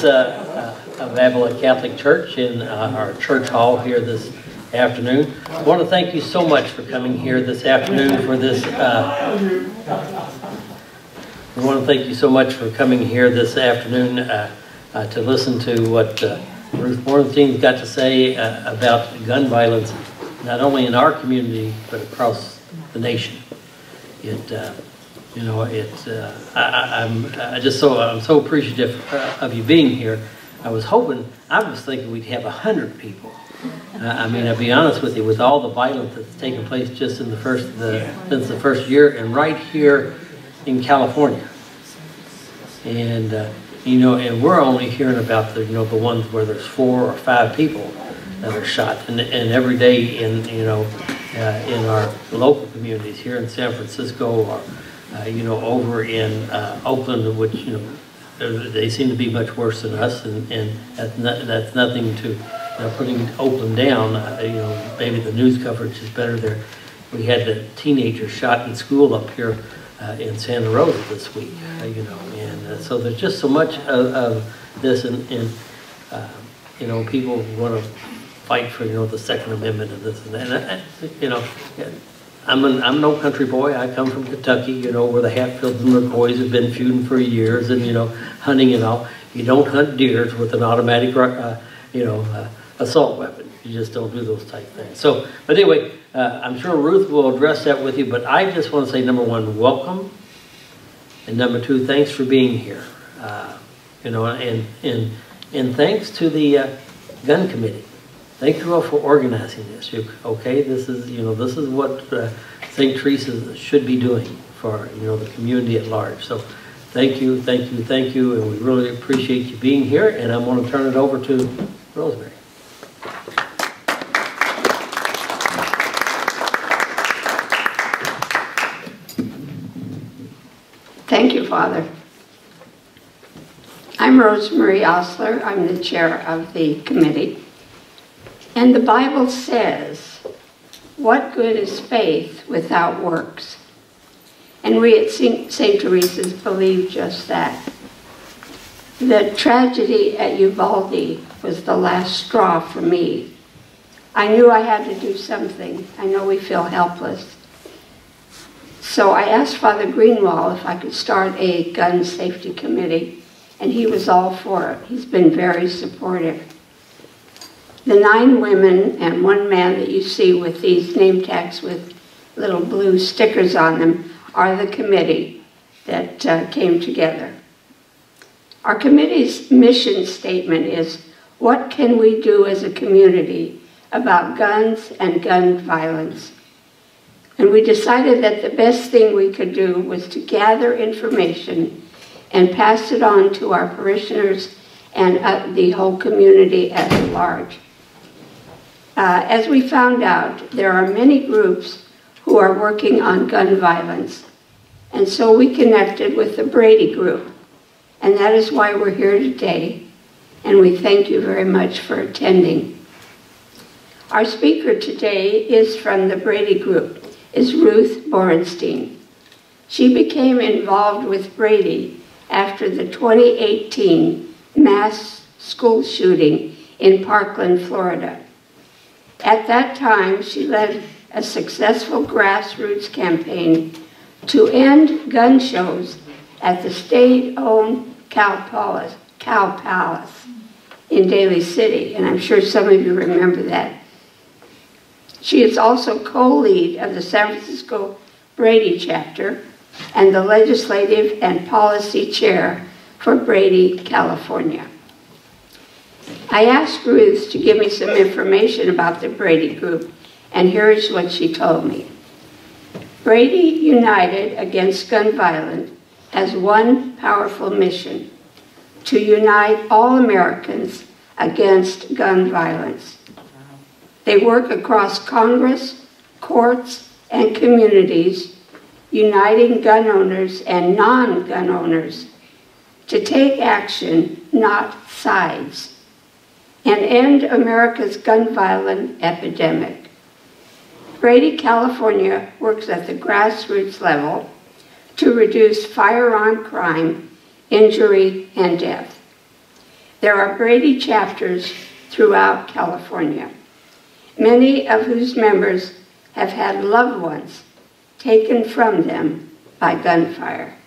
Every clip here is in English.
of Avila Catholic Church in our church hall here this afternoon. I want to thank you so much for coming here this afternoon for this. I want to thank you so much for coming here this afternoon to listen to what Ruth Borenstein's got to say about gun violence, not only in our community but across the nation. I'm so appreciative of you being here. I was thinking we'd have 100 people. I'll be honest with you, with all the violence that's taken place just in since the first year, and right here in California. And and we're only hearing about the ones where there's 4 or 5 people that are shot, and every day in our local communities here in San Francisco, or over in Oakland, which they seem to be much worse than us, and that's nothing to putting Oakland down. Maybe the news coverage is better there. We had the teenager shot in school up here in Santa Rosa this week, and so there's just so much of this, and people want to fight for the Second Amendment and this and that. And I'm no country boy. I come from Kentucky, where the Hatfields and McCoys have been feuding for years, and hunting and all. You don't hunt deers with an automatic, assault weapon. You just don't do those type things. So, but anyway, I'm sure Ruth will address that with you. But I just want to say, number one, welcome, and number two, thanks for being here. And thanks to the gun committee. Thank you all for organizing this. Okay, this is what St. Teresa should be doing for the community at large. So, thank you, and we really appreciate you being here. And I'm going to turn it over to Rosemary. Thank you, Father. I'm Rosemary Osler. I'm the chair of the committee. And the Bible says, what good is faith without works? And we at St. Teresa's believe just that. The tragedy at Uvalde was the last straw for me. I knew I had to do something. I know we feel helpless. So I asked Father Greenwald if I could start a gun safety committee, and he was all for it. He's been very supportive. The 9 women and 1 man that you see with these name tags with little blue stickers on them are the committee that came together. Our committee's mission statement is, what can we do as a community about guns and gun violence? And we decided that the best thing we could do was to gather information and pass it on to our parishioners and the whole community at large. As we found out, there are many groups who are working on gun violence, and so we connected with the Brady Group, and that is why we're here today, and we thank you very much for attending. Our speaker today is from the Brady Group, is Ruth Borenstein. She became involved with Brady after the 2018 mass school shooting in Parkland, Florida. At that time, she led a successful grassroots campaign to end gun shows at the state-owned Cow Palace in Daly City, and I'm sure some of you remember that. She is also co-lead of the San Francisco Brady chapter and the legislative and policy chair for Brady, California. I asked Ruth to give me some information about the Brady Group, and here is what she told me. Brady United Against Gun Violence has one powerful mission: to unite all Americans against gun violence. They work across Congress, courts, and communities, uniting gun owners and non-gun owners to take action, not sides, and end America's gun violence epidemic. Brady, California works at the grassroots level to reduce firearm crime, injury, and death. There are Brady chapters throughout California, many of whose members have had loved ones taken from them by gunfire.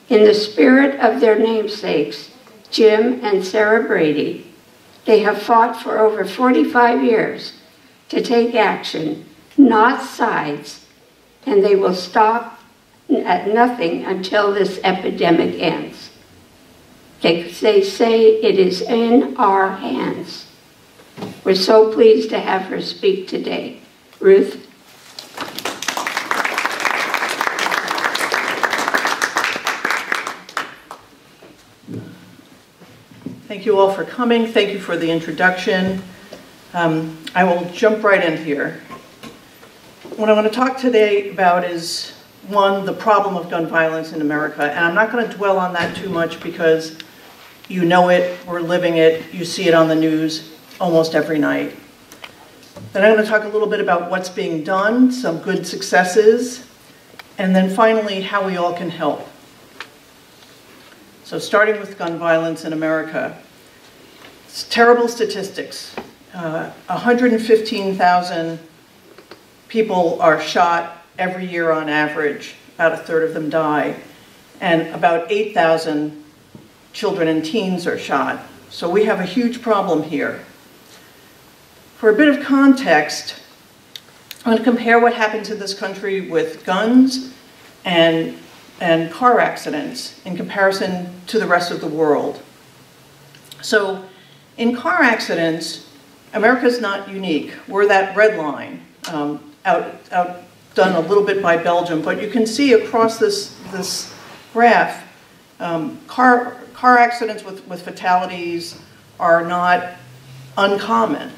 In the spirit of their namesakes, Jim and Sarah Brady, they have fought for over 45 years to take action, not sides, and they will stop at nothing until this epidemic ends. They say it is in our hands. We're so pleased to have her speak today. Ruth? Thank you all for coming. Thank you for the introduction. I will jump right in here. What I want to talk today about is, one, the problem of gun violence in America. And I'm not going to dwell on that too much because you know it, we're living it, you see it on the news almost every night. Then I'm going to talk a little bit about what's being done, some good successes, and then finally how we all can help. So starting with gun violence in America, it's terrible statistics. 115,000 people are shot every year on average, about a third of them die, and about 8,000 children and teens are shot. So we have a huge problem here. For a bit of context, I'm going to compare what happens in this country with guns and car accidents in comparison to the rest of the world. So in car accidents, America's not unique. We're that red line, outdone a little bit by Belgium, but you can see across this graph, car accidents with fatalities are not uncommon.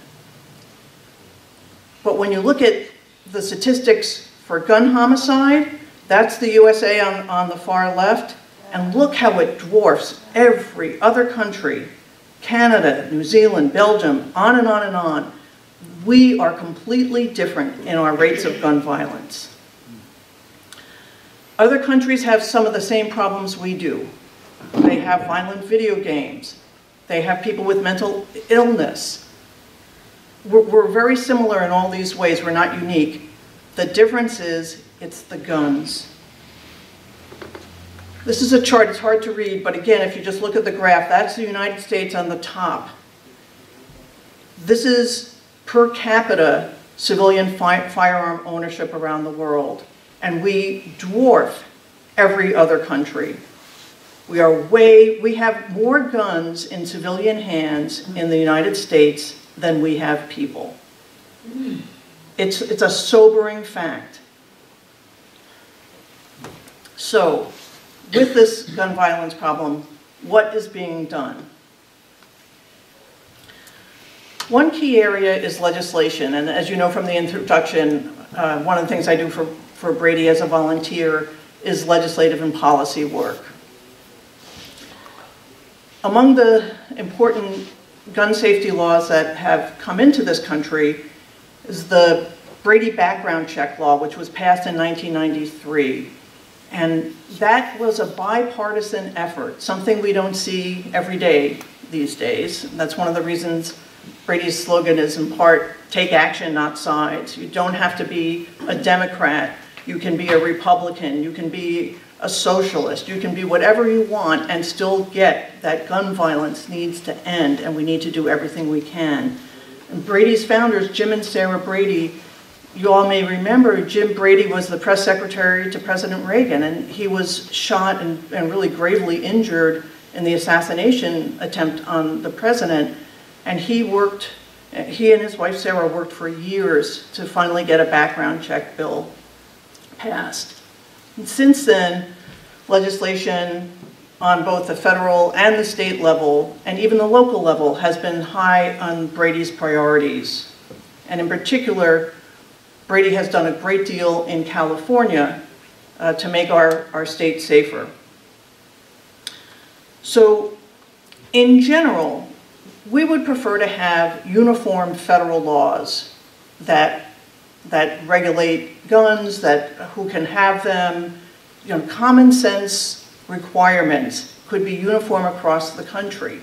But when you look at the statistics for gun homicide, that's the USA on the far left, and look how it dwarfs every other country, Canada, New Zealand, Belgium, on and on and on. We are completely different in our rates of gun violence. Other countries have some of the same problems we do. They have violent video games. They have people with mental illness. We're very similar in all these ways. We're not unique. The difference is it's the guns. This is a chart. It's hard to read, but again, if you just look at the graph, that's the United States on the top. This is per capita civilian firearm ownership around the world, and we dwarf every other country. We have more guns in civilian hands in the United States than we have people. It's a sobering fact. So, with this gun violence problem, what is being done? One key area is legislation, and as you know from the introduction, one of the things I do for Brady as a volunteer is legislative and policy work. Among the important gun safety laws that have come into this country is the Brady background check law, which was passed in 1993. And that was a bipartisan effort, something we don't see every day these days. And that's one of the reasons Brady's slogan is in part, take action, not sides. You don't have to be a Democrat. You can be a Republican. You can be a socialist. You can be whatever you want and still get that gun violence needs to end, and we need to do everything we can. And Brady's founders, Jim and Sarah Brady, you all may remember Jim Brady was the press secretary to President Reagan, and he was shot and really gravely injured in the assassination attempt on the president. And he and his wife Sarah worked for years to finally get a background check bill passed. And since then, legislation on both the federal and the state level, and even the local level, has been high on Brady's priorities. And in particular, Brady has done a great deal in California to make our state safer. So, in general, we would prefer to have uniform federal laws that regulate guns, who can have them. Common sense requirements could be uniform across the country.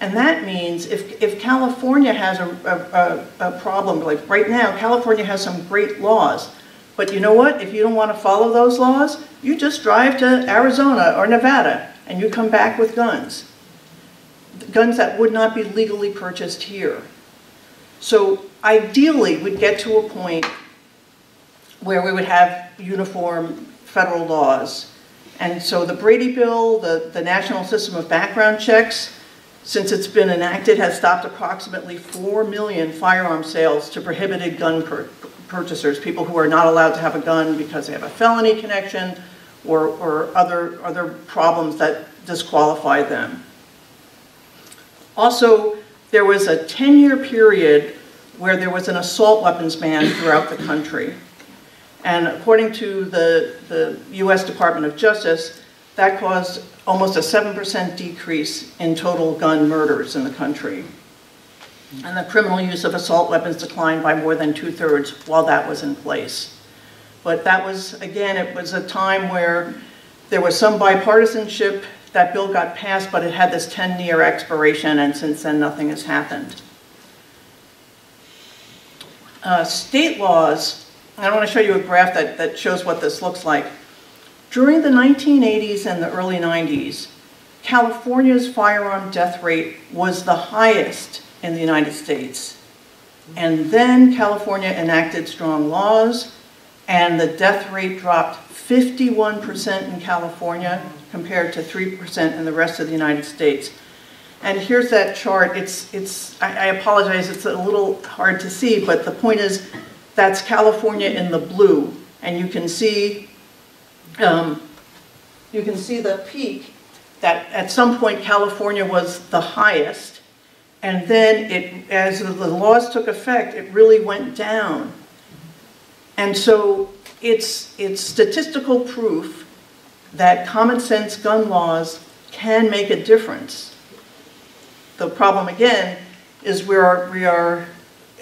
And that means if California has a problem, like right now, California has some great laws. But you know what? If you don't want to follow those laws, you just drive to Arizona or Nevada and you come back with guns. Guns that would not be legally purchased here. So ideally, we'd get to a point where we would have uniform federal laws. And so the Brady Bill, the National System of Background Checks, since it's been enacted, has stopped approximately 4 million firearm sales to prohibited gun purchasers, people who are not allowed to have a gun because they have a felony connection or other problems that disqualify them. Also, there was a 10-year period where there was an assault weapons ban throughout the country. And according to the US Department of Justice, that caused almost a 7% decrease in total gun murders in the country. And the criminal use of assault weapons declined by more than 2/3 while that was in place. But that was, again, it was a time where there was some bipartisanship. That bill got passed, but it had this 10-year expiration, and since then nothing has happened. State laws, I want to show you a graph that shows what this looks like. During the 1980s and the early 90s, California's firearm death rate was the highest in the United States. And then California enacted strong laws, and the death rate dropped 51% in California compared to 3% in the rest of the United States. And here's that chart. I apologize, it's a little hard to see, but the point is that's California in the blue, and you can see the peak that at some point California was the highest, and then as the laws took effect, it really went down. And so it's statistical proof that common sense gun laws can make a difference. The problem, again, is we are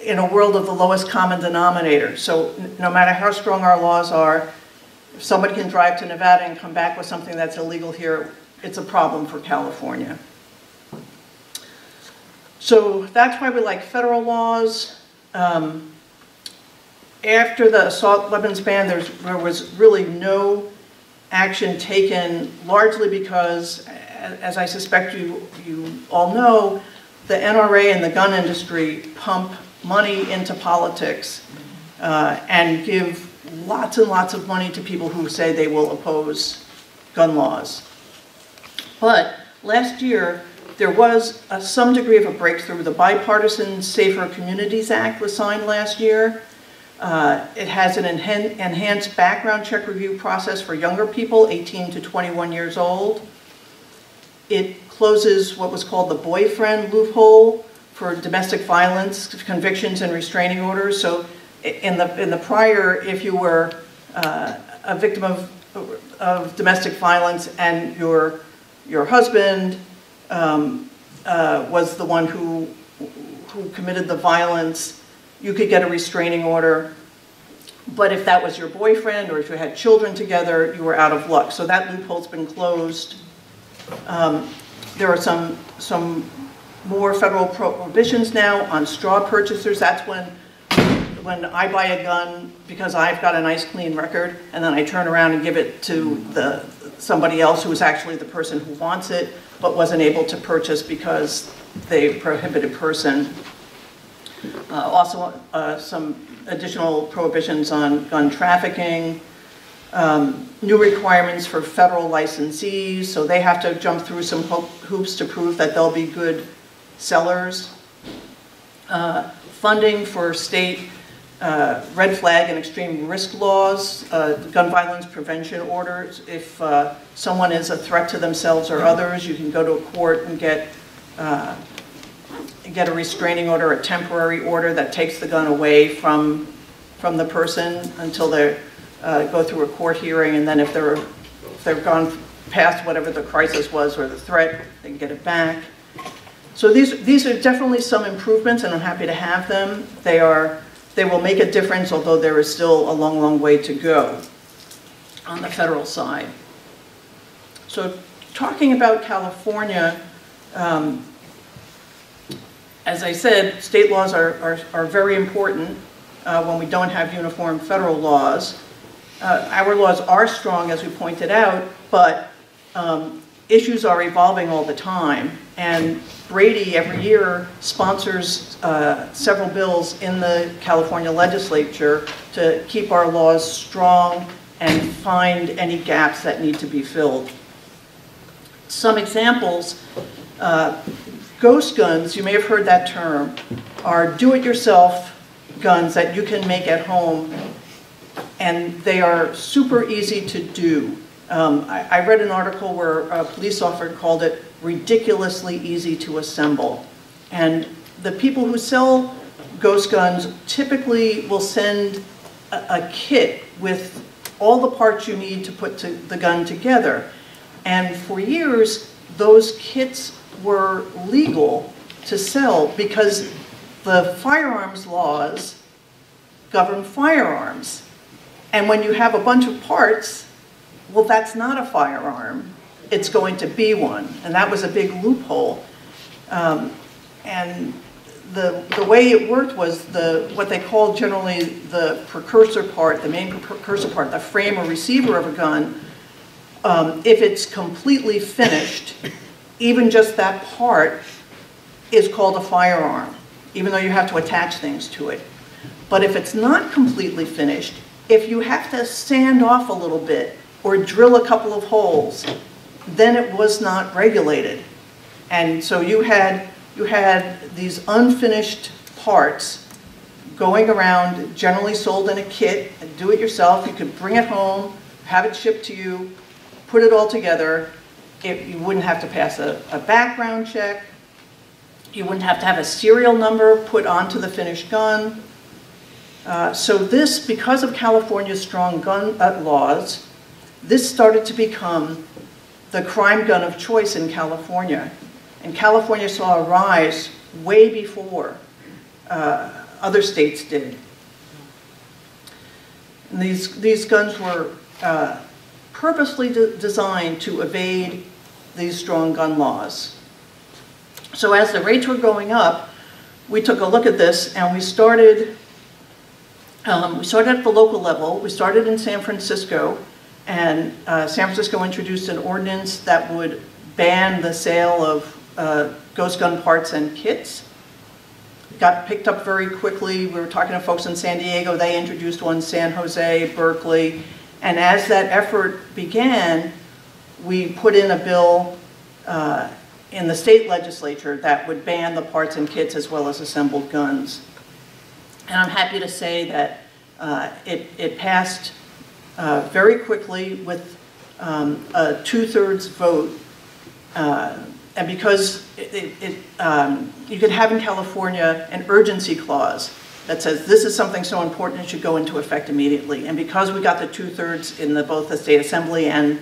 in a world of the lowest common denominator. So no matter how strong our laws are, if somebody can drive to Nevada and come back with something that's illegal here, it's a problem for California. So that's why we like federal laws. After the assault weapons ban, there was really no action taken, largely because, as I suspect you all know, the NRA and the gun industry pump money into politics and give lots and lots of money to people who say they will oppose gun laws. But last year, there was some degree of a breakthrough. The Bipartisan Safer Communities Act was signed last year. It has an enhanced background check review process for younger people, 18 to 21 years old. It closes what was called the boyfriend loophole for domestic violence convictions and restraining orders. So in the prior, if you were a victim of domestic violence and your husband was the one who committed the violence, you could get a restraining order. But if that was your boyfriend or if you had children together, you were out of luck. So that loophole's been closed. There are some more federal prohibitions now on straw purchasers. That's when I buy a gun because I've got a nice clean record, and then I turn around and give it to somebody else who is actually the person who wants it, but wasn't able to purchase because they prohibited person. Also, some additional prohibitions on gun trafficking, new requirements for federal licensees, so they have to jump through some hoops to prove that they'll be good sellers. Funding for state red flag and extreme risk laws, gun violence prevention orders. If someone is a threat to themselves or others, you can go to a court and get a restraining order, a temporary order that takes the gun away from the person until they go through a court hearing, and then if they've gone past whatever the crisis was or the threat, they can get it back. So these are definitely some improvements, and I'm happy to have them. They will make a difference, although there is still a long, long way to go on the federal side. So talking about California, as I said, state laws are very important when we don't have uniform federal laws. Our laws are strong, as we pointed out, but issues are evolving all the time. And Brady every year sponsors several bills in the California legislature to keep our laws strong and find any gaps that need to be filled. Some examples, ghost guns, you may have heard that term, are do-it-yourself guns that you can make at home, and they are super easy to do. I read an article where a police officer called it ridiculously easy to assemble. And the people who sell ghost guns typically will send a kit with all the parts you need to put the gun together. And for years, those kits were legal to sell because the firearms laws govern firearms. And when you have a bunch of parts, well, that's not a firearm. It's going to be one. And that was a big loophole. And the way it worked was what they called generally the precursor part, the main precursor part, the frame or receiver of a gun. If it's completely finished, even just that part is called a firearm, even though you have to attach things to it. But if it's not completely finished, if you have to sand off a little bit or drill a couple of holes, then it was not regulated. And so you had these unfinished parts going around, generally sold in a kit, do it yourself. You could bring it home, have it shipped to you, put it all together. You wouldn't have to pass a background check. You wouldn't have to have a serial number put onto the finished gun. So this, because of California's strong gun laws, this started to become the crime gun of choice in California. And California saw a rise way before other states did. And these guns were purposely designed to evade these strong gun laws. So as the rates were going up, we took a look at this and we started at the local level. We started in San Francisco, and San Francisco introduced an ordinance that would ban the sale of ghost gun parts and kits. It got picked up very quickly. We were talking to folks in San Diego. They introduced one, San Jose, Berkeley. And as that effort began, we put in a bill in the state legislature that would ban the parts and kits as well as assembled guns. And I'm happy to say that it passed very quickly with a 2/3 vote. And because you could have in California an urgency clause that says this is something so important it should go into effect immediately. And because we got the 2/3 in both the state assembly and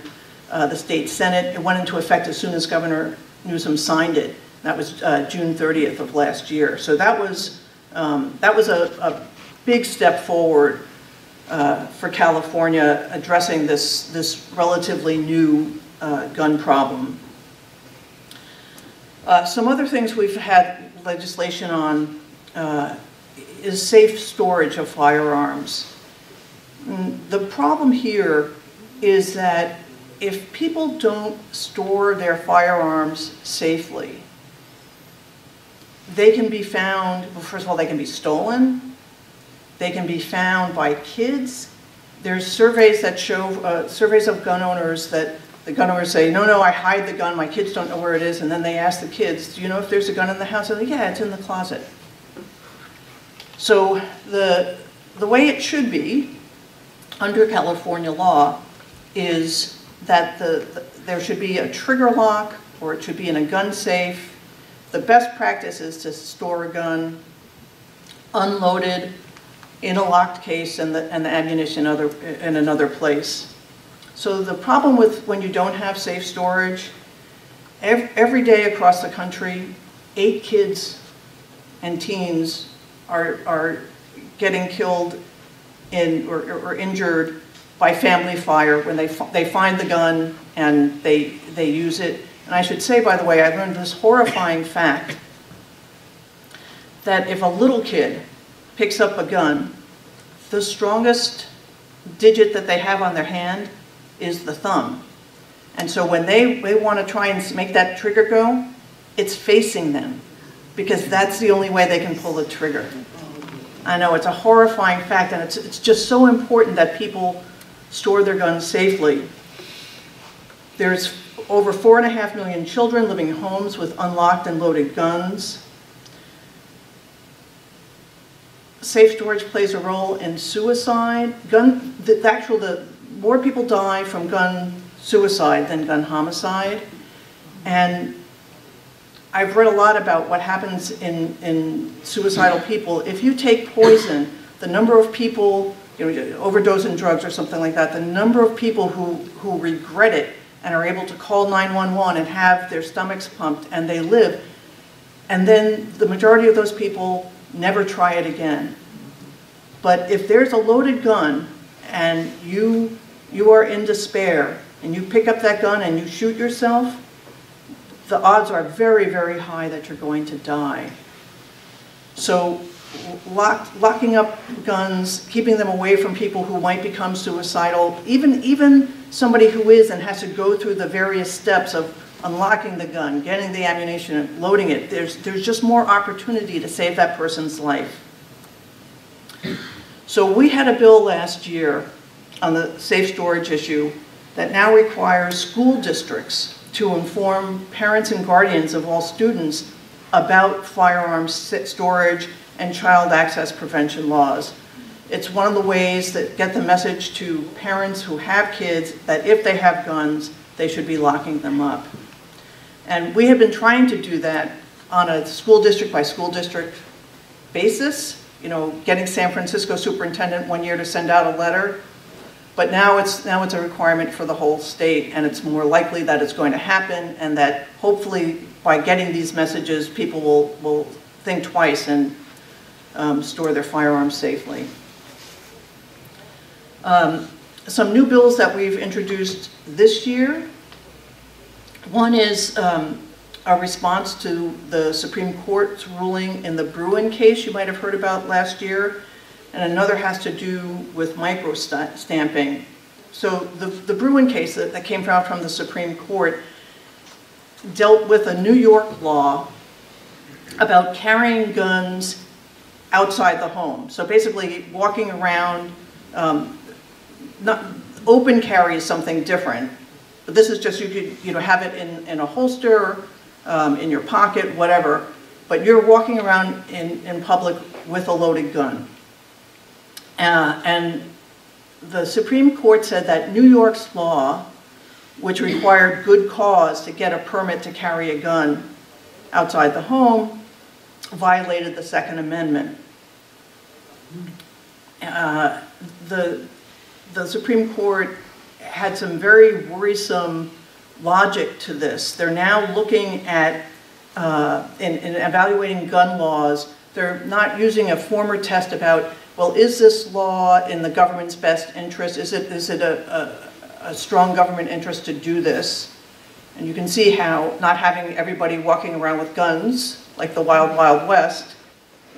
the state senate, it went into effect as soon as Governor Newsom signed it. That was June 30th of last year. So that was a big step forward for California addressing this relatively new gun problem. Some other things we've had legislation on is safe storage of firearms. The problem here is that if people don't store their firearms safely, they can be found, well, first of all, they can be stolen. They can be found by kids. There's surveys that show, surveys of gun owners that the gun owners say, no, I hide the gun, my kids don't know where it is, and then they ask the kids, do you know if there's a gun in the house? They're like, yeah, it's in the closet. So the way it should be, under California law, is that there should be a trigger lock, or it should be in a gun safe. The best practice is to store a gun unloaded in a locked case and the ammunition in another place. So the problem with when you don't have safe storage, every day across the country, 8 kids and teens are getting killed or injured by family fire when they find the gun and they use it. And I should say, by the way, I learned this horrifying fact. that if a little kid picks up a gun, the strongest digit that they have on their hand is the thumb. And so when they want to try and make that trigger go, it's facing them, because that's the only way they can pull the trigger. I know, it's a horrifying fact, and it's just so important that people store their guns safely. There's over 4.5 million children living in homes with unlocked and loaded guns. Safe storage plays a role in suicide. The more people die from gun suicide than gun homicide. And I've read a lot about what happens in suicidal people. If you take poison, the number of people, overdose in drugs or something like that, the number of people who regret it and are able to call 911 and have their stomachs pumped and they live, and then the majority of those people never try it again. But if there's a loaded gun and you are in despair and you pick up that gun and you shoot yourself, the odds are very, very high that you're going to die. So locking up guns, keeping them away from people who might become suicidal, even somebody who is and has to go through the various steps of unlocking the gun, getting the ammunition, and loading it, there's just more opportunity to save that person's life. So we had a bill last year on the safe storage issue that now requires school districts to inform parents and guardians of all students about firearms storage and child access prevention laws. It's one of the ways that get the message to parents who have kids that if they have guns, they should be locking them up. And we have been trying to do that on a school district by school district basis, getting San Francisco superintendent one year to send out a letter. But now it's a requirement for the whole state, and it's more likely that it's going to happen, and that hopefully by getting these messages, people will think twice and store their firearms safely. Some new bills that we've introduced this year. One is a response to the Supreme Court's ruling in the Bruen case you might have heard about last year. And another has to do with micro-stamping. So the Bruen case that came out from the Supreme Court dealt with a New York law about carrying guns outside the home. So basically walking around, open carry is something different, but this is just you could have it in a holster, in your pocket, whatever, but you're walking around in public with a loaded gun. And the Supreme Court said that New York's law, which required good cause to get a permit to carry a gun outside the home, violated the Second Amendment. The Supreme Court had some very worrisome logic to this. They're now looking at, in evaluating gun laws, they're not using a former test about, well, is this law in the government's best interest? Is it a strong government interest to do this? And you can see how not having everybody walking around with guns, like the Wild Wild West,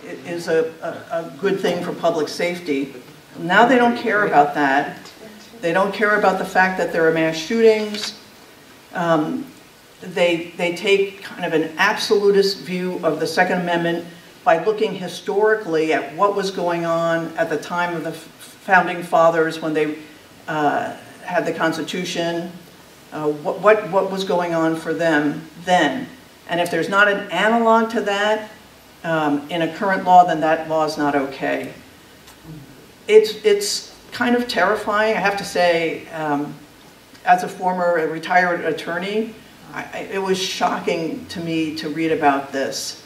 is a good thing for public safety. Now they don't care about that. They don't care about the fact that there are mass shootings. They take kind of an absolutist view of the Second Amendment by looking historically at what was going on at the time of the Founding Fathers when they had the Constitution, what was going on for them then. And if there's not an analog to that in a current law, then that law is not okay. It's kind of terrifying, I have to say, as a former retired attorney, it was shocking to me to read about this.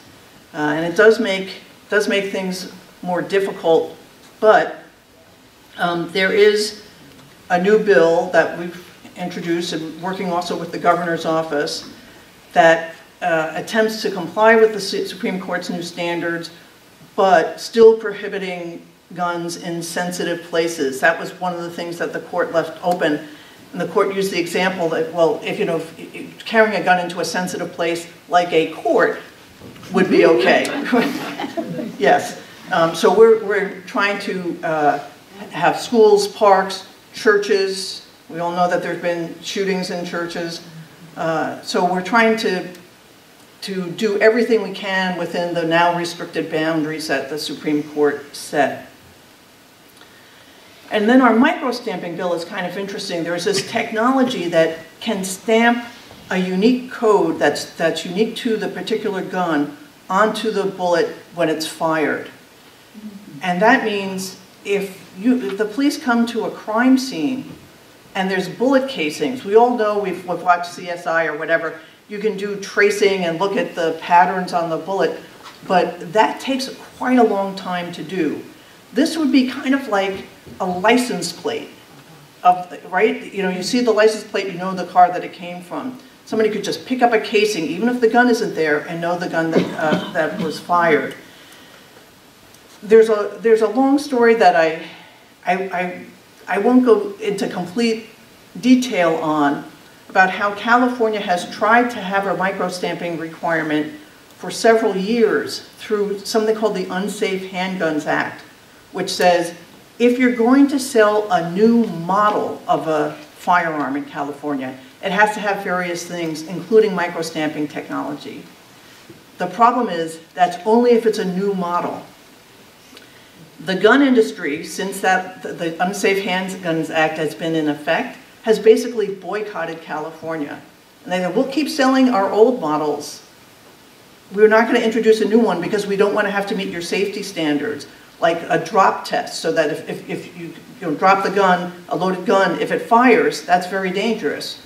And it does make things more difficult, but there is a new bill that we've introduced and working also with the governor's office that attempts to comply with the Supreme Court's new standards, but still prohibiting guns in sensitive places. That was one of the things that the court left open. And the court used the example that, well, if carrying a gun into a sensitive place like a court would be okay. Yes. So we're trying to have schools, parks, churches. We all know that there's been shootings in churches. So we're trying to do everything we can within the now restricted boundaries that the Supreme Court set. And then our microstamping bill is kind of interesting. There's this technology that can stamp a unique code that's unique to the particular gun onto the bullet when it's fired. And that means if the police come to a crime scene and there's bullet casings, we all know, we've watched CSI or whatever, you can do tracing and look at the patterns on the bullet, but that takes quite a long time to do. This would be kind of like a license plate, right? You know, you see the license plate, you know the car that it came from. Somebody could just pick up a casing, even if the gun isn't there, and know the gun that was fired. There's a long story that I won't go into complete detail on about how California has tried to have a microstamping requirement for several years through something called the Unsafe Handguns Act, which says if you're going to sell a new model of a firearm in California, it has to have various things, including microstamping technology. The problem is that's only if it's a new model. The gun industry, since the Unsafe Handguns Act has been in effect, has basically boycotted California. And they said, we'll keep selling our old models. We're not going to introduce a new one because we don't want to have to meet your safety standards, like a drop test, so that if you drop the gun, a loaded gun, if it fires, that's very dangerous.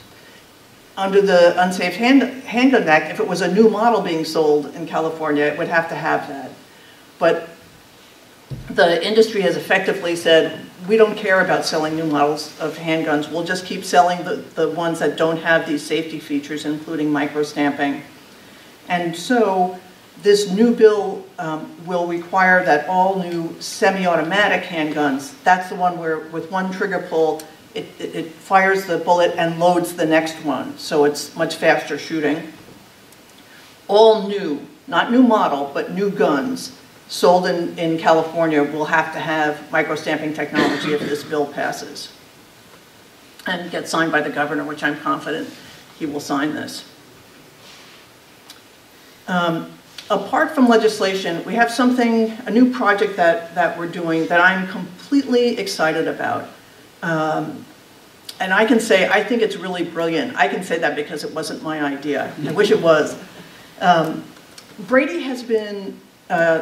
Under the Unsafe Handgun Act, if it was a new model being sold in California, it would have to have that. But the industry has effectively said, we don't care about selling new models of handguns. We'll just keep selling the ones that don't have these safety features, including microstamping. And so this new bill will require that all new semi-automatic handguns, that's the one where with one trigger pull, it fires the bullet and loads the next one, so it's much faster shooting. All new, not new model, but new guns sold in California will have to have microstamping technology if this bill passes and gets signed by the governor, which I'm confident he will sign this. Apart from legislation, we have a new project that we're doing that I'm completely excited about. And I can say, I think it's really brilliant. I can say that because it wasn't my idea. I wish it was. Brady has been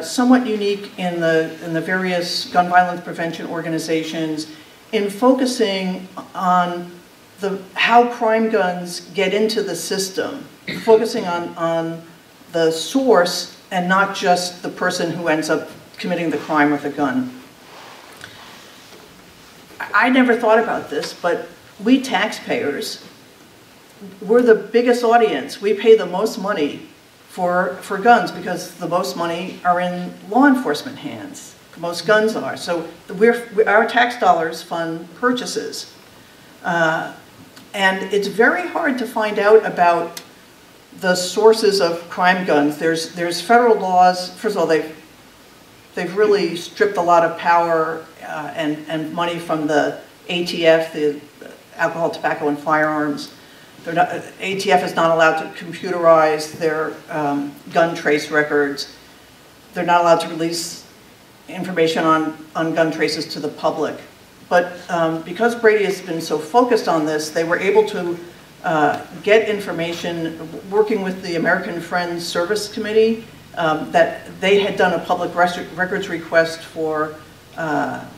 somewhat unique in the various gun violence prevention organizations in focusing on how crime guns get into the system, focusing on the source and not just the person who ends up committing the crime with a gun. I never thought about this, but we taxpayers, we're the biggest audience. We pay the most money for guns because the most money are in law enforcement hands. Most guns are. So our tax dollars fund purchases. And it's very hard to find out about the sources of crime guns. There's federal laws. First of all, they've really stripped a lot of power and money from the ATF, the Alcohol, Tobacco, and Firearms. ATF is not allowed to computerize their gun trace records. They're not allowed to release information on gun traces to the public. But because Brady has been so focused on this, they were able to get information, working with the American Friends Service Committee, that they had done a public records request for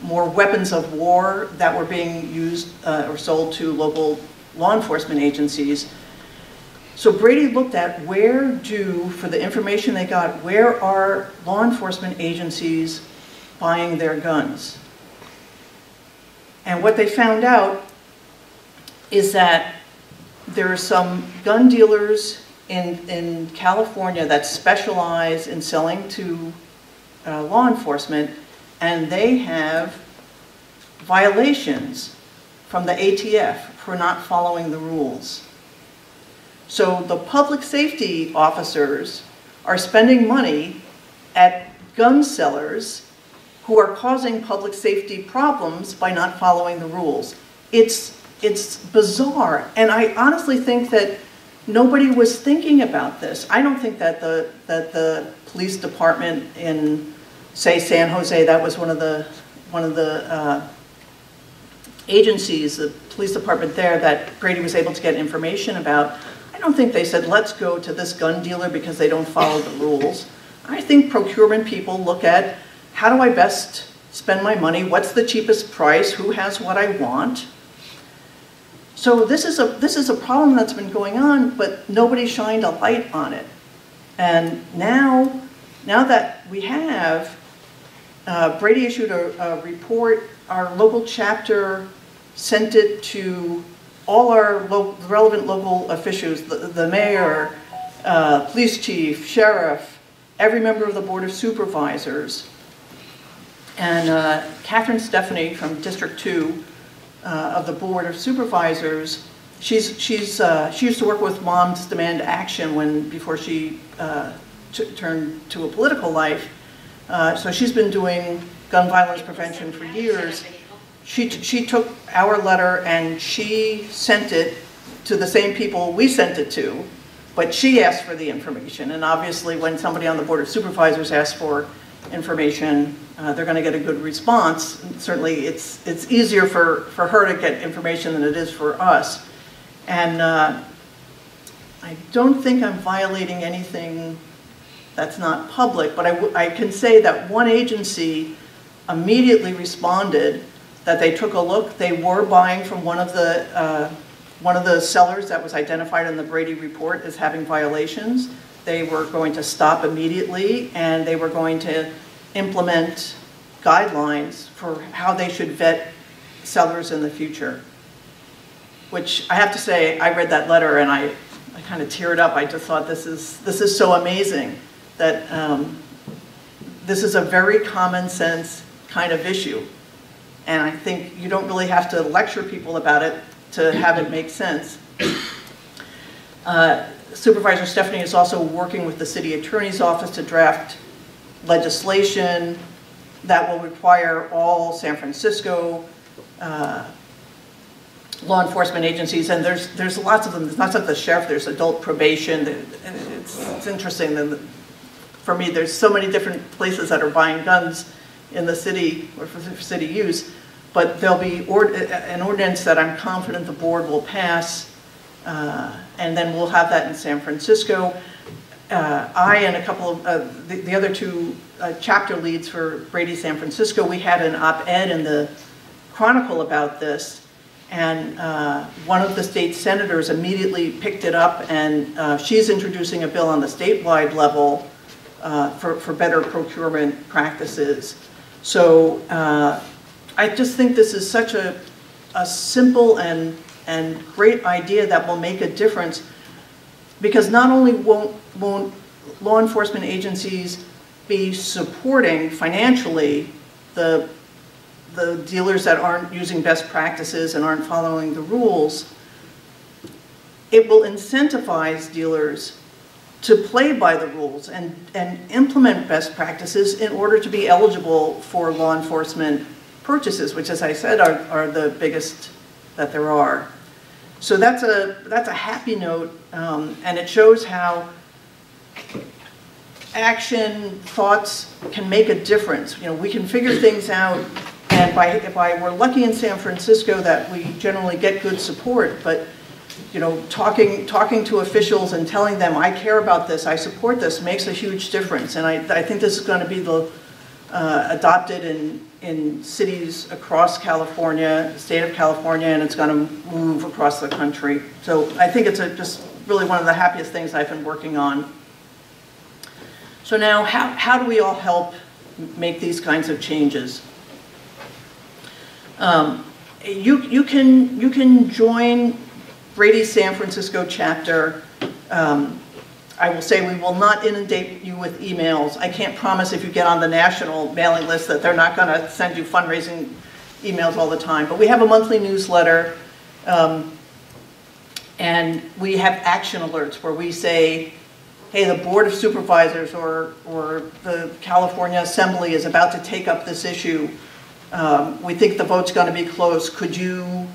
more weapons of war that were being used or sold to local law enforcement agencies. So Brady looked at for the information they got, where are law enforcement agencies buying their guns? And what they found out is that there are some gun dealers in California that specialize in selling to law enforcement, and they have violations from the ATF for not following the rules. So the public safety officers are spending money at gun sellers who are causing public safety problems by not following the rules. It's bizarre, and I honestly think that nobody was thinking about this. I don't think that the police department in, say, San Jose, that was one of the agencies, the police department there, that Brady was able to get information about. I don't think they said, let's go to this gun dealer because they don't follow the rules. I think procurement people look at, how do I best spend my money? What's the cheapest price? Who has what I want? So this is a problem that's been going on, but nobody shined a light on it. And now that we have, Brady issued a report. Our local chapter sent it to all our relevant local officials, the mayor, police chief, sheriff, every member of the Board of Supervisors. And Catherine Stephanie from District 2 of the Board of Supervisors, she used to work with Moms Demand Action before she turned to a political life. So she's been doing gun violence prevention for years. She took our letter and she sent it to the same people we sent it to, but she asked for the information. And obviously when somebody on the Board of Supervisors asks for information, they're going to get a good response. And certainly it's easier for her to get information than it is for us. And I don't think I'm violating anything that's not public, but I can say that one agency immediately responded that they took a look. They were buying from one of the sellers that was identified in the Brady report as having violations. They were going to stop immediately, and they were going to implement guidelines for how they should vet sellers in the future. Which I have to say, I read that letter and I kind of teared up. I just thought this is so amazing that this is a very common sense kind of issue. And I think you don't really have to lecture people about it to have it make sense. Supervisor Stephanie is also working with the city attorney's office to draft legislation that will require all San Francisco law enforcement agencies, and there's lots of them. It's not just the sheriff, there's adult probation. It's interesting that for me, there's so many different places that are buying guns in the city or for city use, but there'll be an ordinance that I'm confident the board will pass, and then we'll have that in San Francisco. I and a couple of the other two chapter leads for Brady San Francisco, we had an op-ed in the Chronicle about this, and one of the state senators immediately picked it up, and she's introducing a bill on the statewide level for better procurement practices. So I just think this is such a simple and great idea that will make a difference, because not only won't law enforcement agencies be supporting financially the dealers that aren't using best practices and aren't following the rules, it will incentivize dealers to play by the rules and implement best practices in order to be eligible for law enforcement purchases, which, as I said, are the biggest that there are. So that's a happy note, and it shows how action, thoughts can make a difference. You know, we can figure things out, and we're lucky in San Francisco that we generally get good support, but you know, talking to officials and telling them, I care about this, I support this, makes a huge difference. And I think this is going to be adopted in cities across California, the state of California, and it's going to move across the country. So I think it's just really one of the happiest things I've been working on. So now, how do we all help make these kinds of changes? You can join Brady San Francisco chapter. I will say we will not inundate you with emails. I can't promise if you get on the national mailing list that they're not going to send you fundraising emails all the time. But we have a monthly newsletter, and we have action alerts where we say, hey, the Board of Supervisors or the California Assembly is about to take up this issue. We think the vote's going to be close. Could you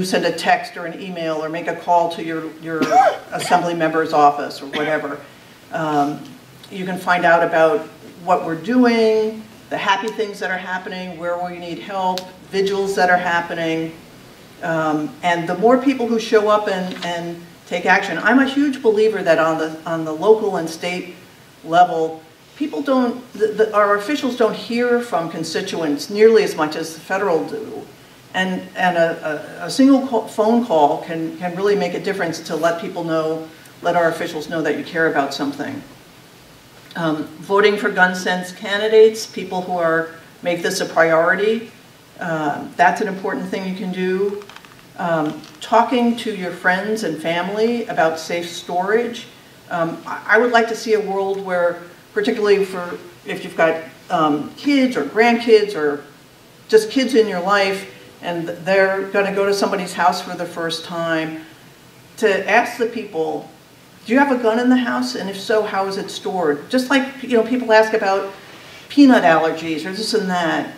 send a text or an email or make a call to your assembly member's office or whatever? You can find out about what we're doing, the happy things that are happening, where we need help, vigils that are happening. And the more people who show up and take action, I'm a huge believer that on the local and state level, people don't, our officials don't hear from constituents nearly as much as the federal do. And a single phone call can really make a difference to let people know, let our officials know that you care about something. Voting for gun sense candidates, people who make this a priority, that's an important thing you can do. Talking to your friends and family about safe storage. I would like to see a world where, particularly for if you've got kids or grandkids or just kids in your life, and they're going to go to somebody's house for the first time, to ask the people, do you have a gun in the house? And if so, how is it stored? Just like, you know, people ask about peanut allergies or this and that.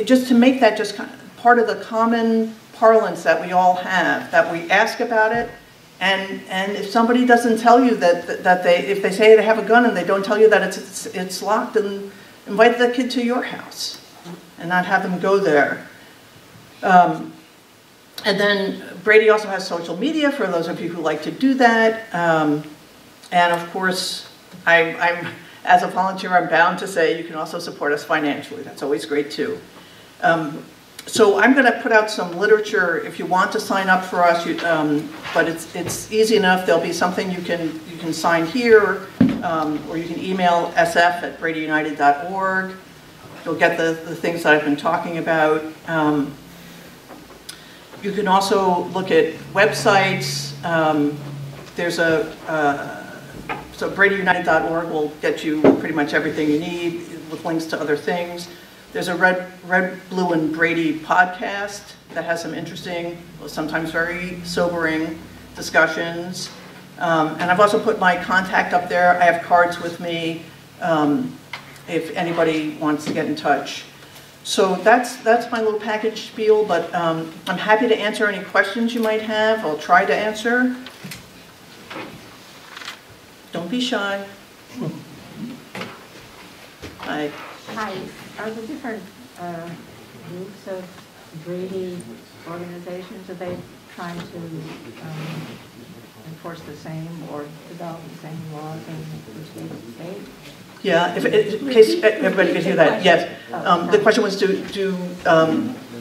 Just to make that just kind of part of the common parlance that we all have, that we ask about it. And if somebody doesn't tell you if they say they have a gun and they don't tell you that it's locked, then invite the kid to your house and not have them go there. And then Brady also has social media for those of you who like to do that. And of course, as a volunteer, I'm bound to say you can also support us financially. That's always great too. So I'm going to put out some literature if you want to sign up for us, but it's easy enough. There'll be something you can sign here, or you can email sf@bradyunited.org. You'll get the things that I've been talking about. You can also look at websites. There's so bradyunited.org will get you pretty much everything you need with links to other things. There's a Red, Blue, and Brady podcast that has some interesting, sometimes very sobering discussions. And I've also put my contact up there. I have cards with me if anybody wants to get in touch. So that's my little package spiel, but I'm happy to answer any questions you might have. I'll try to answer. Don't be shy. Hi. Hi. Are the different groups of Brady organizations, are they trying to enforce the same or develop the same laws in each state? Yeah, in case everybody could hear that, yes. The question was, do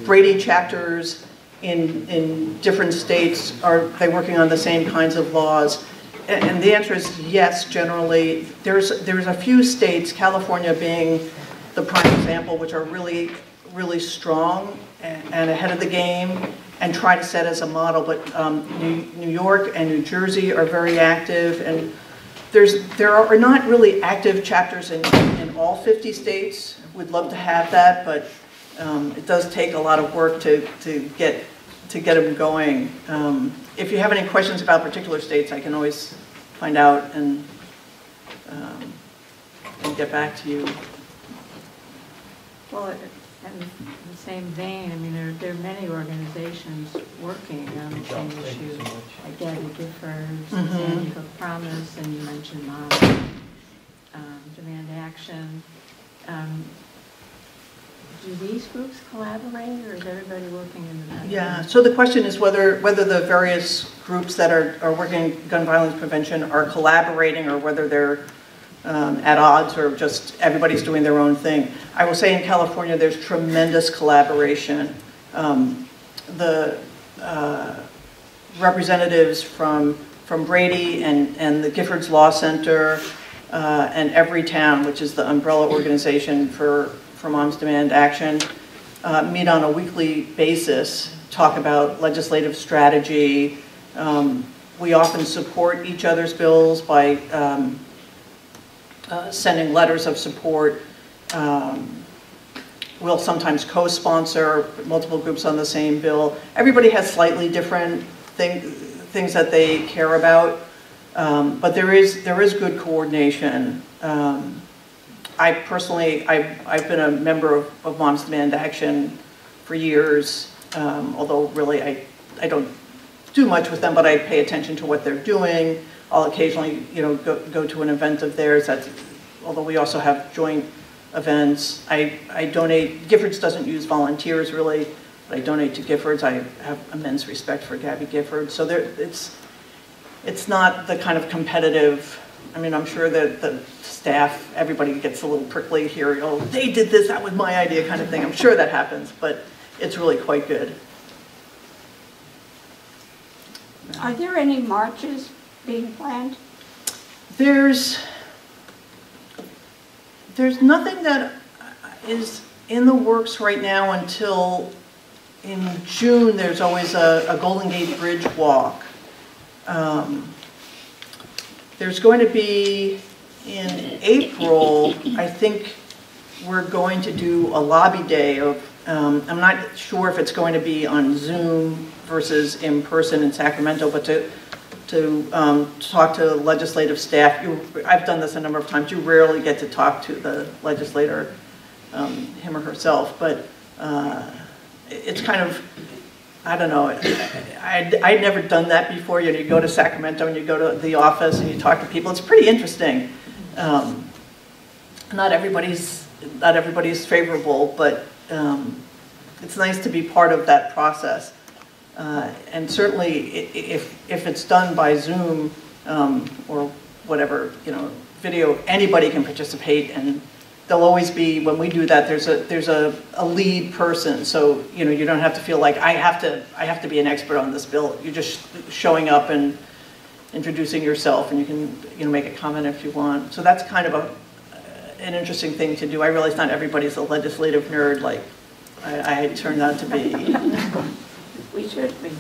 Brady chapters in different states, are they working on the same kinds of laws? And the answer is yes, generally. There's a few states, California being the prime example, which are really, really strong and ahead of the game and try to set as a model. But New York and New Jersey are very active, and there are not really active chapters in all 50 states. We'd love to have that, but it does take a lot of work to get them going. If you have any questions about particular states, I can always find out and get back to you. Well, in the same vein, I mean, there are many organizations working on the same issue, like Gabby Giffords, Sandy Hook Promise, and you mentioned Mom Demand Action. Do these groups collaborate, or is everybody working independently? Yeah, so the question is whether the various groups that are working in gun violence prevention are collaborating, or whether they're at odds, or just everybody's doing their own thing. I will say in California there's tremendous collaboration. The representatives from Brady and the Giffords Law Center and Everytown, which is the umbrella organization for Moms Demand Action, meet on a weekly basis, talk about legislative strategy. We often support each other's bills by sending letters of support. We'll sometimes co-sponsor multiple groups on the same bill. Everybody has slightly different things that they care about. But there is good coordination. I personally, I've been a member of Moms Demand Action for years, although really I don't do much with them, but I pay attention to what they're doing. I'll occasionally, go to an event of theirs. Although we also have joint events. I donate. Giffords doesn't use volunteers really, but I donate to Giffords. I have immense respect for Gabby Gifford. So it's not the kind of competitive. I mean, I'm sure that the staff, everybody gets a little prickly here. Oh, they did this. That was my idea, kind of thing. I'm sure that happens, but it's really quite good. Are there any marches being planned? There's nothing that is in the works right now until in June. There's always a Golden Gate Bridge walk. There's going to be in April, I think we're going to do a lobby day of, I'm not sure if it's going to be on Zoom versus in person in Sacramento, but to talk to legislative staff. I've done this a number of times. You rarely get to talk to the legislator, him or herself, but it's kind of, I don't know, I'd never done that before. You go to Sacramento and you go to the office and you talk to people. It's pretty interesting. Not everybody's favorable, but it's nice to be part of that process. And certainly, if it's done by Zoom or whatever, video, anybody can participate, and there'll always be, when we do that, there's a lead person, so you don't have to feel like I have to be an expert on this bill. You're just showing up and introducing yourself, and you can make a comment if you want. So that's kind of an interesting thing to do. I realize not everybody's a legislative nerd like I turned out to be. We should be.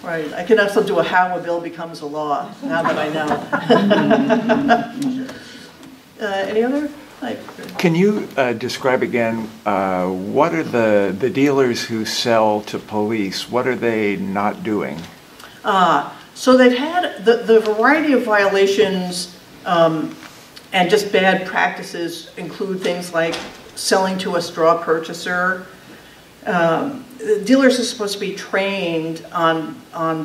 Right. I can also do a how a bill becomes a law, now that I know. Any other? Can you describe again, what are the dealers who sell to police, what are they not doing? So they've had the variety of violations and just bad practices include things like selling to a straw purchaser. Dealers are supposed to be trained on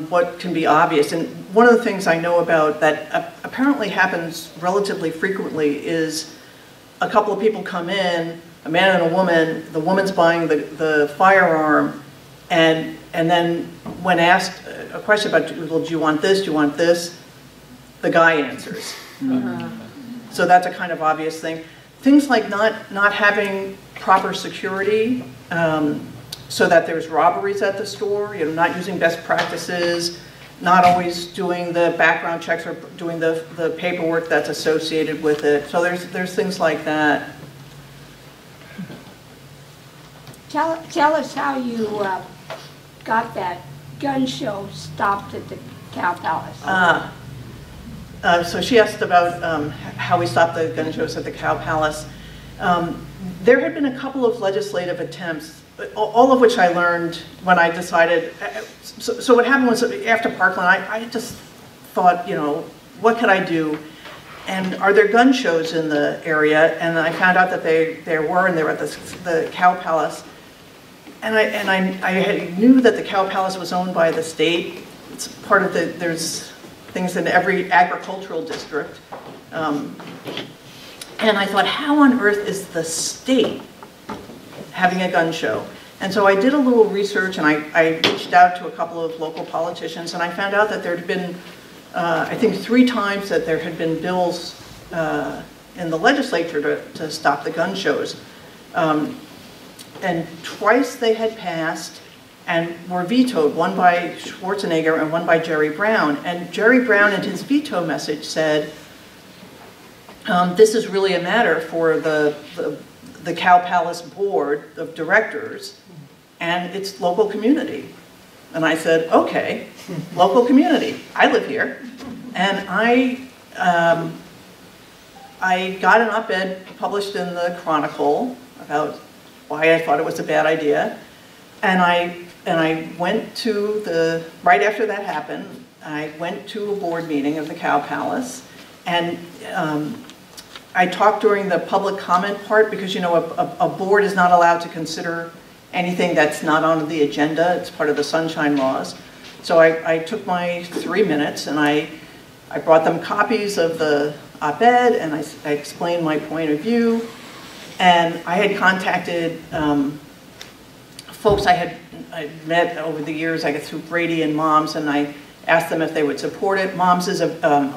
what can be obvious, and one of the things I know about that apparently happens relatively frequently is a couple of people come in, a man and a woman, the woman's buying the firearm, and then when asked a question about, well, do you want this, do you want this, the guy answers. So that's a kind of obvious thing. Things like not having proper security, so that there's robberies at the store, not using best practices, not always doing the background checks or doing the paperwork that's associated with it. So there's things like that. Tell us how you got that gun show stopped at the Cow Palace. So she asked about how we stopped the gun shows at the Cow Palace. There had been a couple of legislative attempts, all of which I learned when I decided. So what happened was, after Parkland, I just thought, what could I do? And are there gun shows in the area? And I found out that there were, and they were at the Cow Palace. And I knew that the Cow Palace was owned by the state. It's part of there's things in every agricultural district. And I thought, how on earth is the state having a gun show? And so I did a little research, and I reached out to a couple of local politicians, and I found out that there had been, I think 3 times that there had been bills in the legislature to stop the gun shows. And twice they had passed and were vetoed, one by Schwarzenegger and one by Jerry Brown. And Jerry Brown in his veto message said, this is really a matter for the Cow Palace Board of Directors and its local community. And I said, okay, local community, I live here. And I got an op-ed published in the Chronicle about why I thought it was a bad idea. And I went to right after that happened, I went to a board meeting of the Cow Palace, and I talked during the public comment part because, you know, a board is not allowed to consider anything that's not on the agenda. It's part of the sunshine laws. So I took my 3 minutes and I brought them copies of the op-ed, and I explained my point of view. And I had contacted folks I'd met over the years, I guess through Brady and Moms, and I asked them if they would support it. Moms is a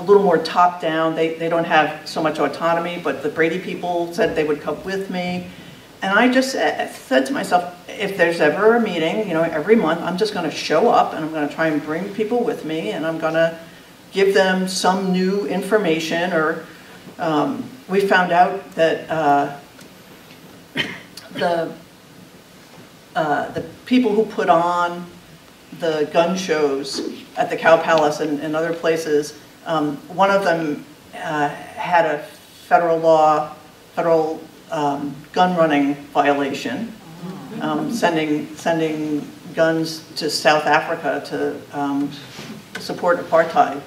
little more top-down. They don't have so much autonomy, but the Brady people said they would come with me. And I just said to myself, if there's ever a meeting, you know, every month, I'm just going to show up and I'm going to try and bring people with me, and I'm going to give them some new information. Or we found out that the people who put on the gun shows at the Cow Palace and other places, one of them had a federal gun running violation, sending guns to South Africa to support apartheid.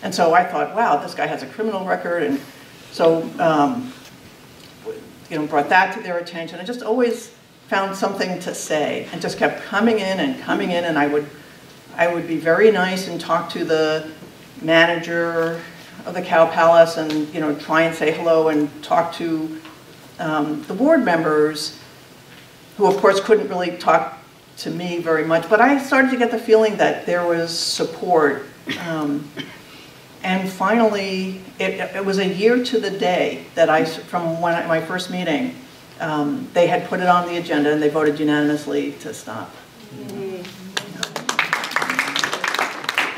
And so I thought, wow, this guy has a criminal record. And so, you know, brought that to their attention. I just always found something to say and just kept coming in, and I would be very nice and talk to the manager of the Cow Palace and, you know, try and say hello and talk to the board members, who of course couldn't really talk to me very much, but I started to get the feeling that there was support. And finally, it was a year to the day that from my first meeting, they had put it on the agenda and they voted unanimously to stop. Yay.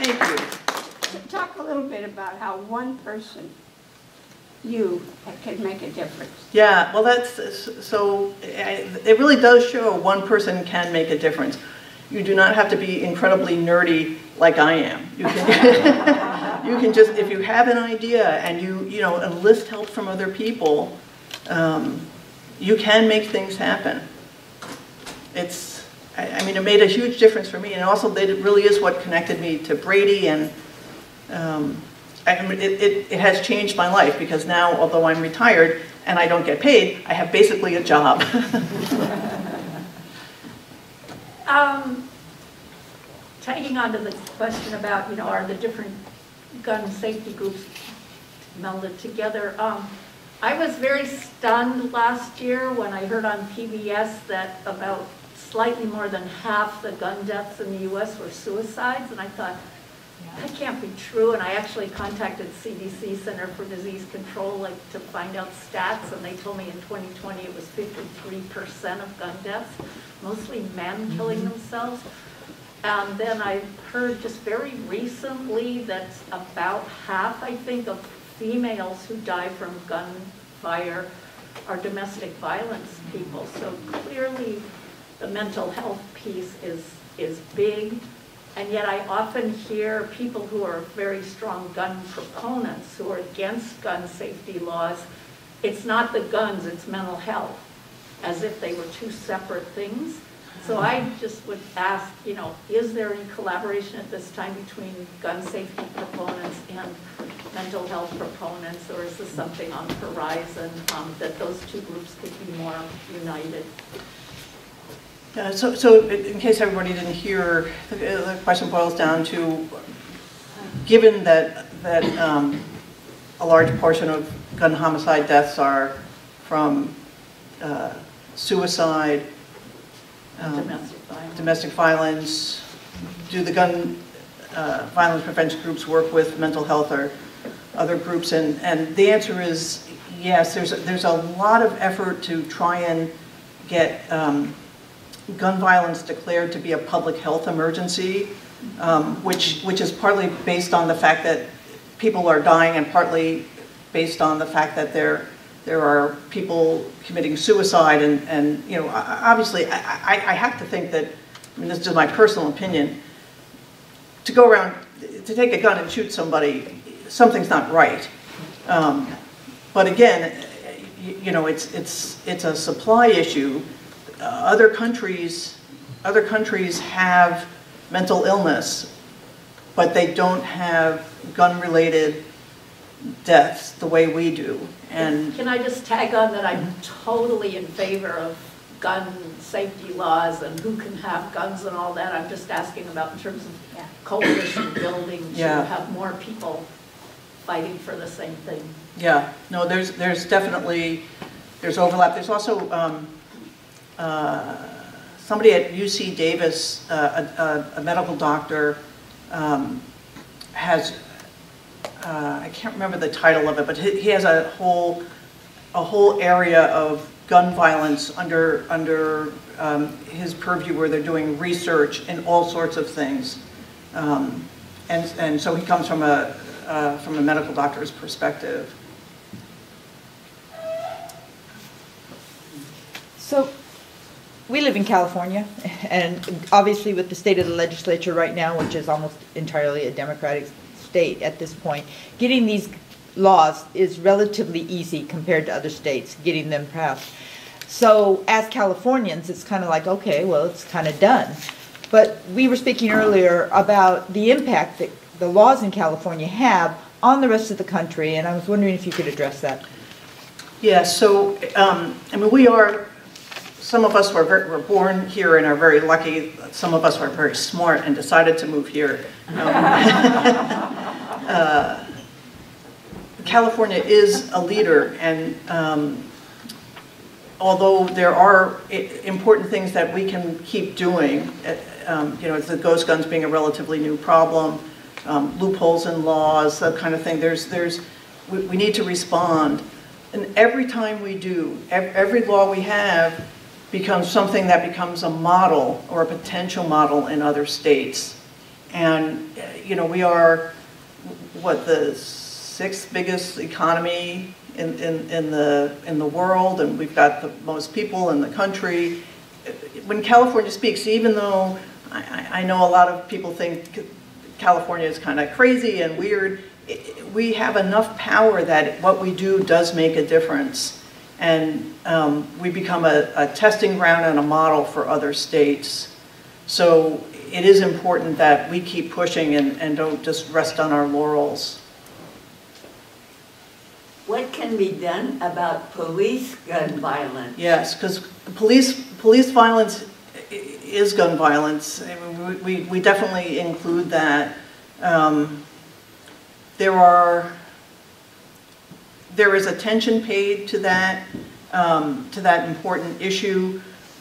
Thank you. Talk a little bit about how one person, you, can make a difference. Yeah, well, it really does show one person can make a difference. You do not have to be incredibly nerdy like I am. You can, you can just, if you have an idea and you know, enlist help from other people, you can make things happen. I mean, it made a huge difference for me, and also it really is what connected me to Brady, and I mean, it has changed my life, because now, although I'm retired and I don't get paid, I have basically a job. Tagging on to the question about, you know, are the different gun safety groups melded together? I was very stunned last year when I heard on PBS that about slightly more than half the gun deaths in the U.S. were suicides, and I thought, that can't be true. And I actually contacted CDC, Center for Disease Control, to find out stats, and they told me in 2020 it was 53% of gun deaths, mostly men killing themselves. And then I heard just very recently that about half, I think, of females who die from gunfire are domestic violence people. So clearly the mental health piece is big. And yet I often hear people who are very strong gun proponents who are against gun safety laws. It's not the guns, it's mental health, as if they were two separate things. So I just would ask, you know, is there any collaboration at this time between gun safety proponents and mental health proponents, or is this something on the horizon that those two groups could be more united? So in case everybody didn't hear, the question boils down to, given that a large portion of gun homicide deaths are from suicide, domestic violence, do the gun violence prevention groups work with mental health or other groups? And the answer is yes. There's a lot of effort to try and get gun violence declared to be a public health emergency, which is partly based on the fact that people are dying, and partly based on the fact that there are people committing suicide, and you know, obviously I have to think that, I mean, this is just my personal opinion, to go around, to take a gun and shoot somebody, something's not right. But again, you know, it's a supply issue. Other countries have mental illness, but they don't have gun-related deaths the way we do. And Can I just tag on that I'm totally in favor of gun safety laws and who can have guns and all that. I'm just asking about in terms of coalition building to Yeah. have more people fighting for the same thing. yeah, no, there's definitely, there's overlap. There's also somebody at UC Davis, a medical doctor, has, I can't remember the title of it, but he has a whole area of gun violence under his purview where they're doing research in all sorts of things. And so he comes from a medical doctor's perspective. So, we live in California, and obviously with the state of the legislature right now, which is almost entirely a Democratic state at this point, getting these laws is relatively easy compared to other states, getting them passed. So, as Californians, it's kind of like, okay, well, it's kind of done. But we were speaking earlier about the impact that the laws in California have on the rest of the country, and I was wondering if you could address that. Yeah, so, I mean, some of us were born here and are very lucky. Some of us are very smart and decided to move here. California is a leader, and although there are important things that we can keep doing, the ghost guns being a relatively new problem, loopholes in laws, that kind of thing, we need to respond. And every time we do, every law we have becomes something that becomes a model or a potential model in other states. And, we are, the 6th biggest economy in the world, and we've got the most people in the country. When California speaks, even though I know a lot of people think California is kind of crazy and weird, we have enough power that what we do does make a difference. And we become a testing ground and a model for other states. So it is important that we keep pushing and don't just rest on our laurels. What can be done about police gun violence? Yes, because police violence is gun violence. I mean, we definitely include that. There is attention paid to that important issue,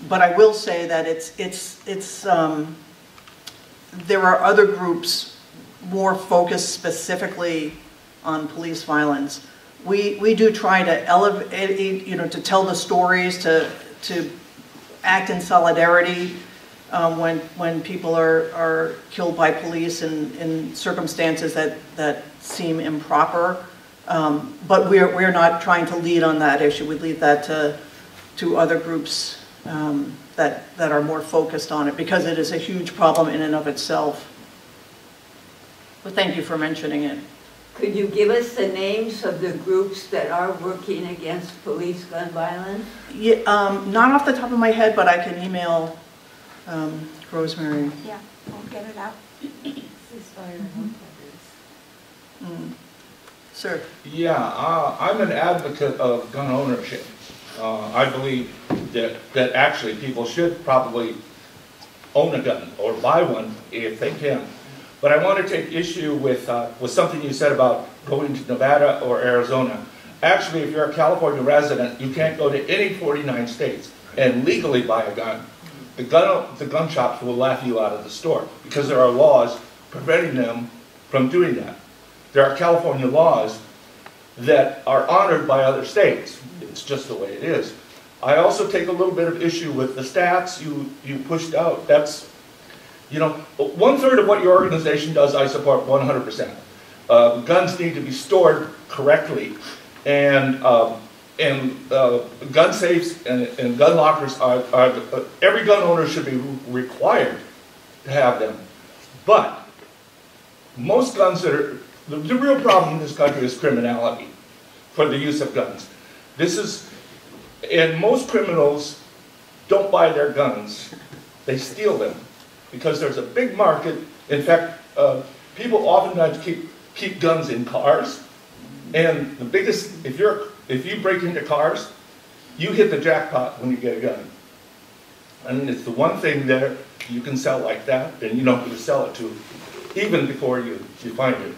but I will say that there are other groups more focused specifically on police violence. We do try to elevate, to tell the stories, to act in solidarity when people are killed by police in circumstances that seem improper. But we're not trying to lead on that issue. We leave that to other groups that are more focused on it, because it is a huge problem in and of itself. But thank you for mentioning it. Could you give us the names of the groups that are working against police gun violence? Yeah, not off the top of my head, but I can email Rosemary. Yeah, I'll get it out. Sir. Yeah, I'm an advocate of gun ownership. I believe that actually people should probably own a gun or buy one if they can. But I want to take issue with something you said about going to Nevada or Arizona. Actually, if you're a California resident, you can't go to any 49 states and legally buy a gun. The gun shops will laugh you out of the store because there are laws preventing them from doing that. There are California laws that are honored by other states. It's just the way it is. I also take a little bit of issue with the stats you pushed out. That's, 1/3 of what your organization does, I support 100%. Guns need to be stored correctly, and gun safes and gun lockers every gun owner should be required to have them. But most guns the real problem in this country is criminality for the use of guns. And most criminals don't buy their guns, they steal them, because there's a big market. In fact, people oftentimes keep guns in cars, and the biggest, if you break into cars, you hit the jackpot when you get a gun. I mean, it's the one thing that you can sell like that, and you know who to sell it to, even before you find it.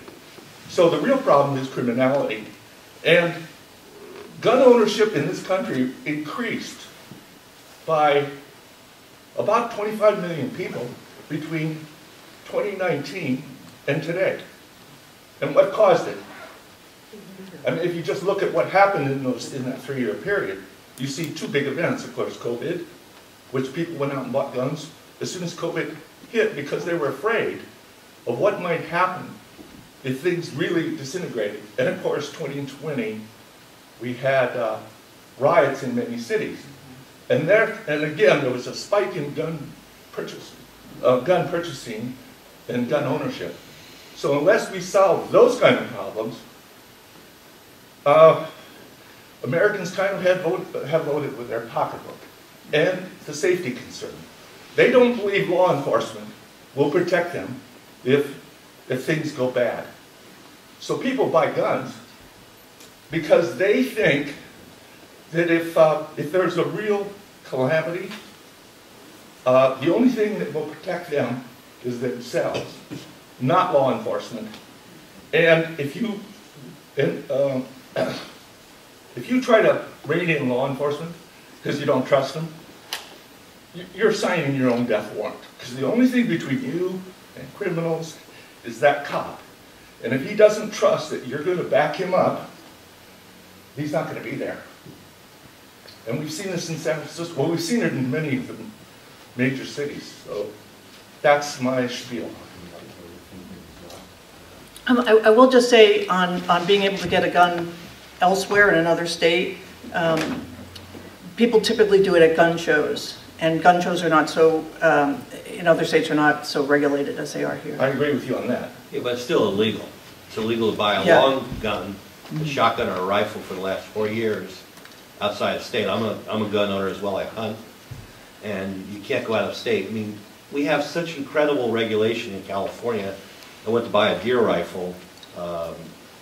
So the real problem is criminality. And gun ownership in this country increased by about 25 million people between 2019 and today. And what caused it? I mean, if you just look at what happened in that 3-year period, you see two big events. Of course, COVID, which people went out and bought guns as soon as COVID hit because they were afraid of what might happen if things really disintegrated. And of course, 2020, we had riots in many cities. And again, there was a spike in gun purchasing and gun ownership. So unless we solve those kind of problems, Americans kind of have voted with their pocketbook and the safety concern. They don't believe law enforcement will protect them if things go bad. So people buy guns because they think that if there's a real calamity, the only thing that will protect them is themselves, not law enforcement. And if you try to rein in law enforcement because you don't trust them, you're signing your own death warrant. Because the only thing between you and criminals is that cop. And if he doesn't trust that you're going to back him up, he's not going to be there. And we've seen this in San Francisco. Well, we've seen it in many of the major cities. So that's my spiel. I will just say on being able to get a gun elsewhere in another state, people typically do it at gun shows. And gun shows are not so, in other states are not so regulated as they are here. I agree with you on that. Yeah, but it's still illegal. It's illegal to buy a long gun, a shotgun or a rifle for the last 4 years outside of state. I'm a gun owner as well. I hunt. And you can't go out of state. I mean, we have such incredible regulation in California. I went to buy a deer rifle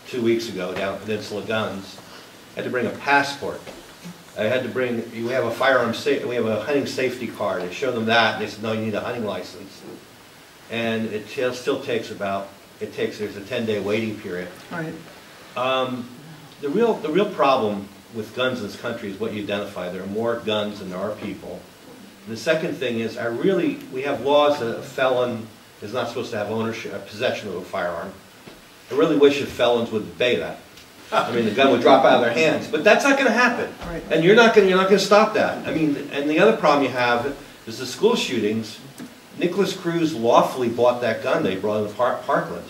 2 weeks ago down at Peninsula Guns. I had to bring a passport. I had to bring, we have a we have a hunting safety card. I showed them that, and they said, no, you need a hunting license. And it still takes there's a 10-day waiting period. Right. The real problem with guns in this country is what you identify. There are more guns than there are people. And the second thing is, we have laws that a felon is not supposed to have possession of a firearm. I really wish that felons would obey that. I mean, the gun would drop out of their hands, but that's not going to happen. Right. And you're not going to stop that. I mean, and the other problem you have is the school shootings. Nicholas Cruz lawfully bought that gun they brought into Parkland.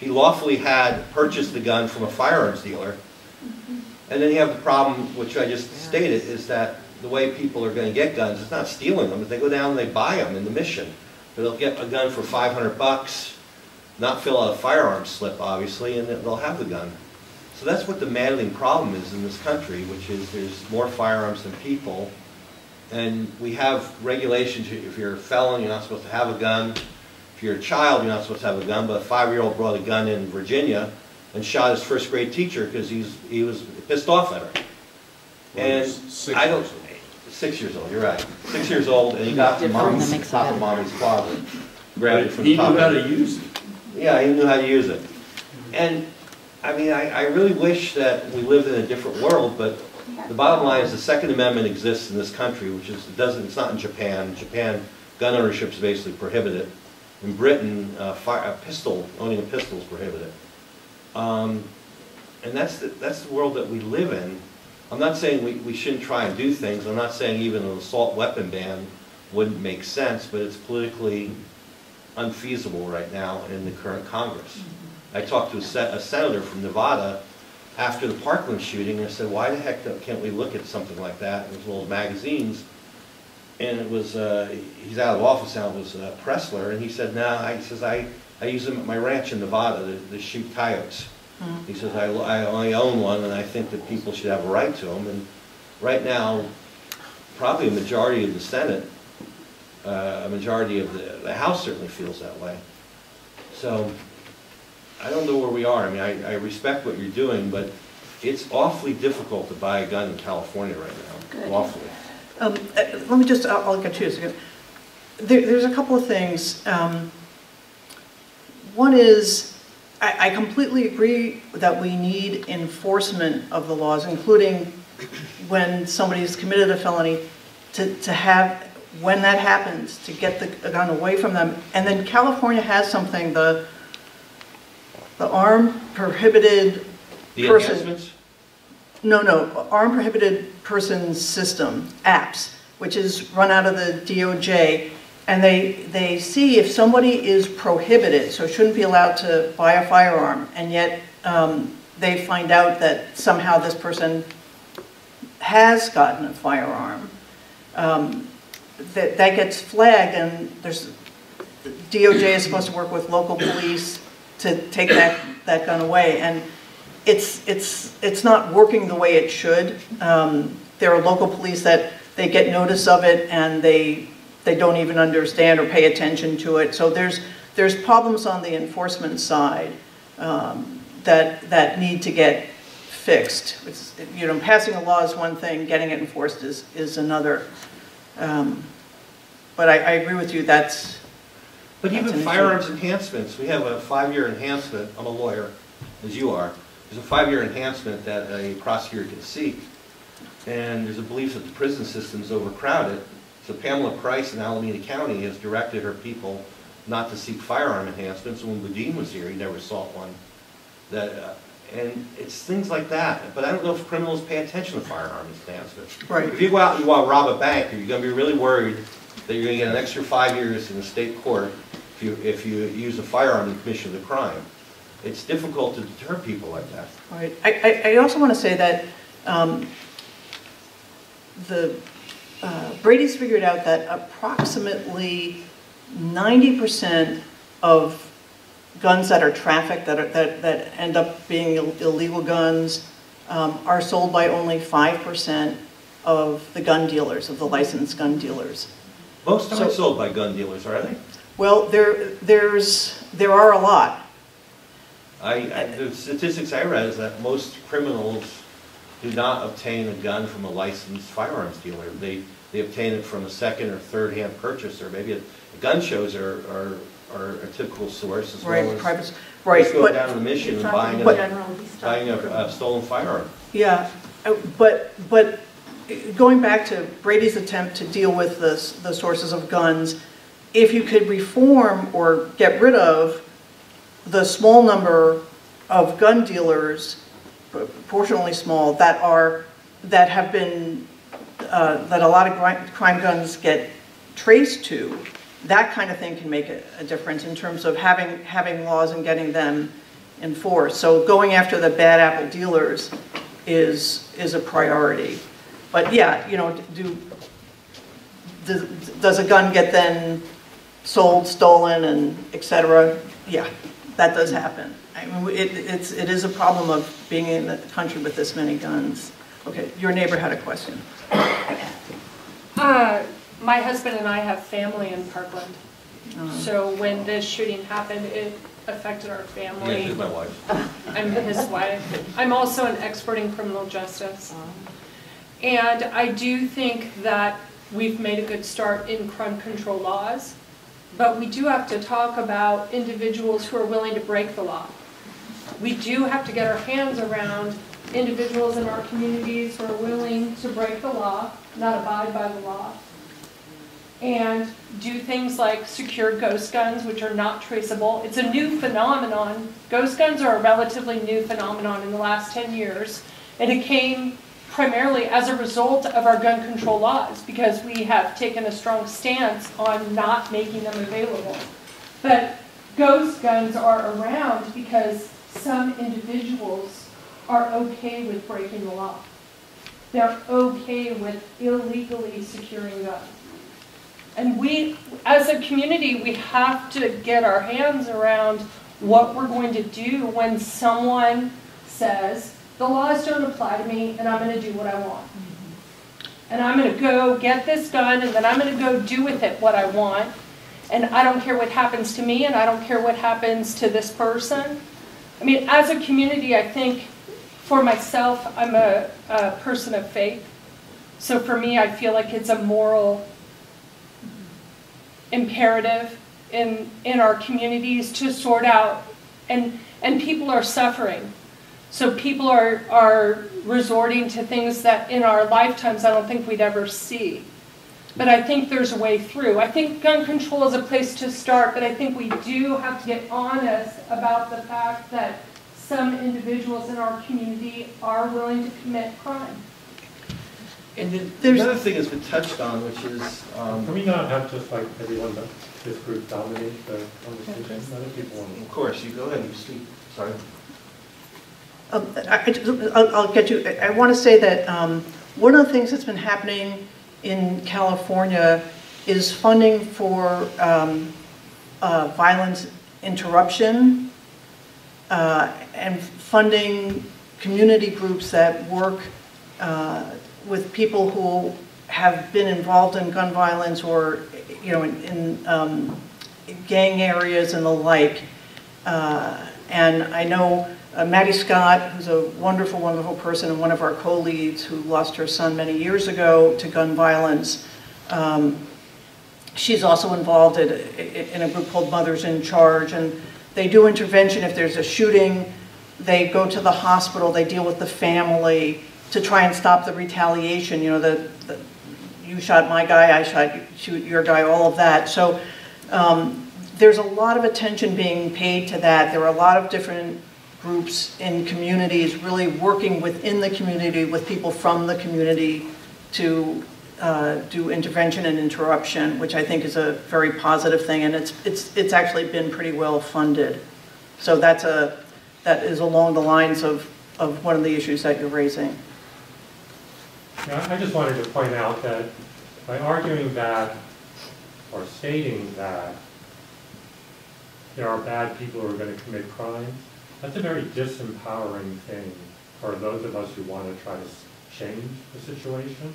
He lawfully had purchased the gun from a firearms dealer. And then you have the problem, which I just stated, is that the way people are going to get guns is not stealing them, but they go down and they buy them in the Mission. They'll get a gun for $500, not fill out a firearms slip, obviously, and they'll have the gun. So that's what the maddening problem is in this country, which is there's more firearms than people. And we have regulations. If you're a felon, you're not supposed to have a gun. If you're a child, you're not supposed to have a gun. But a 5-year-old brought a gun in Virginia and shot his first grade teacher because he was pissed off at her. And 6 years old, you're right. 6 years old, and he got the top of mommy's closet. Grabbed it from the top. He knew how to use it. Yeah, he knew how to use it. And I mean, I really wish that we lived in a different world, but the bottom line is the Second Amendment exists in this country, which is, it's not in Japan. In Japan, gun ownership is basically prohibited. In Britain, owning a pistol is prohibited. And that's the world that we live in. I'm not saying we shouldn't try and do things. I'm not saying even an assault weapon ban wouldn't make sense, but it's politically unfeasible right now in the current Congress. I talked to a senator from Nevada after the Parkland shooting, and I said, why the heck can't we look at something like that? It was one of those magazines, and it was, he's out of office now, it was Pressler, and he said, I use them at my ranch in Nevada to shoot coyotes. He says, I only own one, and I think that people should have a right to them. And right now, probably a majority of the Senate, a majority of the House certainly feels that way. So I don't know where we are. I mean, I respect what you're doing, but it's awfully difficult to buy a gun in California right now. Good. Awfully. Let me just, I'll get you a second. There's a couple of things. One is, I completely agree that we need enforcement of the laws, including when somebody's committed a felony, to have, when that happens, to get the gun away from them. And then California has something, the armed prohibited person. Enhancements? No, armed prohibited persons system, APPS, which is run out of the DOJ. And they see if somebody is prohibited, so shouldn't be allowed to buy a firearm, and yet they find out that somehow this person has gotten a firearm, that gets flagged, and DOJ is supposed to work with local police to take that gun away, and it's not working the way it should. There are local police that they get notice of it and they don't even understand or pay attention to it. So there's problems on the enforcement side that need to get fixed. It's, passing a law is one thing, getting it enforced is another. But I agree with you, that's Even an firearms issue. enhancements, we have a 5-year enhancement. I'm a lawyer, as you are. There's a 5-year enhancement that a prosecutor can seek. And there's a belief that the prison system's overcrowded. So Pamela Price in Alameda County has directed her people not to seek firearm enhancements. When Boudin was here, he never sought one. And it's things like that. But I don't know if criminals pay attention to firearm enhancements. Right. If you go out and you want to rob a bank, you're going to be really worried that you're going to get an extra 5 years in the state court if you use a firearm to commission the crime. It's difficult to deter people like that. Right. I also want to say that Brady's figured out that approximately 90% of guns that are trafficked, that end up being illegal guns, are sold by only 5% of the gun dealers, of the licensed gun dealers. Most aren't sold by gun dealers, are they? Well, there are a lot. The statistics I read is that most criminals do not obtain a gun from a licensed firearms dealer. They obtain it from a second or third hand purchaser. Maybe gun shows are a typical source, as well as just go down to the Mission and buying a stolen firearm. Yeah, but going back to Brady's attempt to deal with the sources of guns, if you could reform or get rid of the small number of gun dealers, proportionally small, that have been that a lot of crime guns get traced to, that kind of thing can make a difference in terms of having laws and getting them enforced. So going after the bad apple dealers is a priority. But yeah, does a gun get then sold, stolen, and etc.? Yeah, that does happen. I mean, it is a problem of being in the country with this many guns. Okay, your neighbor had a question. My husband and I have family in Parkland. So when this shooting happened, it affected our family. Yeah, my wife. I'm his wife. I'm also an expert in criminal justice. And I do think that we've made a good start in crime control laws, but we do have to talk about individuals who are willing to break the law. We do have to get our hands around individuals in our communities who are willing to break the law, not abide by the law, and do things like secure ghost guns, which are not traceable. It's a new phenomenon. Ghost guns are a relatively new phenomenon in the last 10 years, and it came primarily as a result of our gun control laws, because we have taken a strong stance on not making them available. But ghost guns are around because some individuals are okay with breaking the law. They're okay with illegally securing guns. And we, as a community, we have to get our hands around what we're going to do when someone says, the laws don't apply to me, and I'm going to do what I want. And I'm going to go get this gun, and then I'm going to go do with it what I want. And I don't care what happens to me, and I don't care what happens to this person. I mean, as a community, I think for myself, I'm a person of faith. So for me, I feel like it's a moral imperative in our communities to sort out, and people are suffering. So people are resorting to things that in our lifetimes I don't think we'd ever see. But I think there's a way through. I think gun control is a place to start, but I think we do have to get honest about the fact that some individuals in our community are willing to commit crime. And then another thing that's been touched on, which is... Can we not have just like everyone, this group dominate the conversation? Other people want to... Of course, you go ahead, you speak. Sorry. I'll get you. I want to say that one of the things that's been happening in California is funding for violence interruption and funding community groups that work with people who have been involved in gun violence or, you know, in gang areas and the like. And I know Maddie Scott, who's a wonderful, wonderful person and one of our co-leads who lost her son many years ago to gun violence. She's also involved in a group called Mothers in Charge, and they do intervention if there's a shooting. They go to the hospital, they deal with the family to try and stop the retaliation. You know, you shot my guy, I shoot your guy, all of that. So there's a lot of attention being paid to that. There are a lot of different groups in communities really working within the community with people from the community to do intervention and interruption, which I think is a very positive thing, and it's actually been pretty well funded. So that is along the lines of one of the issues that you're raising. Yeah, I just wanted to point out that by arguing that or stating that there are bad people who are going to commit crimes, that's a very disempowering thing for those of us who want to try to change the situation,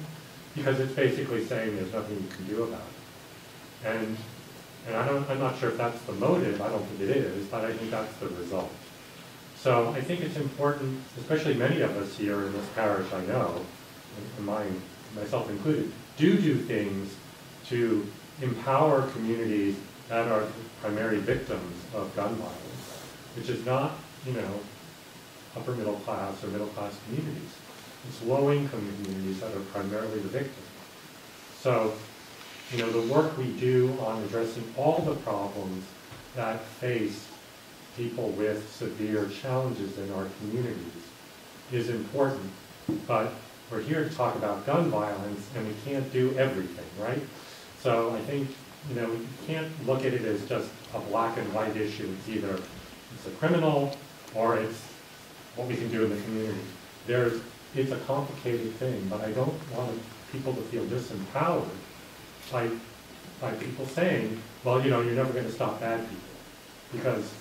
because it's basically saying there's nothing you can do about it. And I'm not sure if that's the motive, I don't think it is, but I think that's the result. So I think it's important, especially many of us here in this parish I know, and myself included, do things to empower communities that are primary victims of gun violence, which is not, you know, upper middle class or middle class communities. It's low income communities that are primarily the victims. So, you know, the work we do on addressing all the problems that face people with severe challenges in our communities is important, but we're here to talk about gun violence and we can't do everything, right? So I think, you know, you can't look at it as just a black and white issue. It's either it's a criminal or it's what we can do in the community. It's a complicated thing, but I don't want people to feel disempowered by people saying, well, you know, you're never going to stop bad people. Because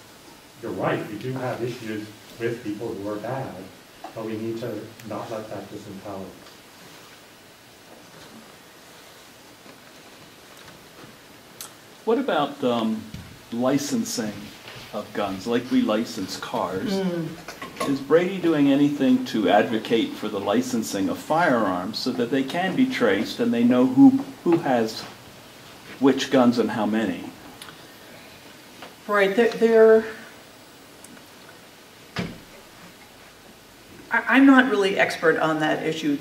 you're right, we do have issues with people who are bad, but we need to not let that disempower us. What about licensing of guns, like we license cars? Is Brady doing anything to advocate for the licensing of firearms so that they can be traced and they know who has which guns and how many? Right, I'm not really expert on that issue.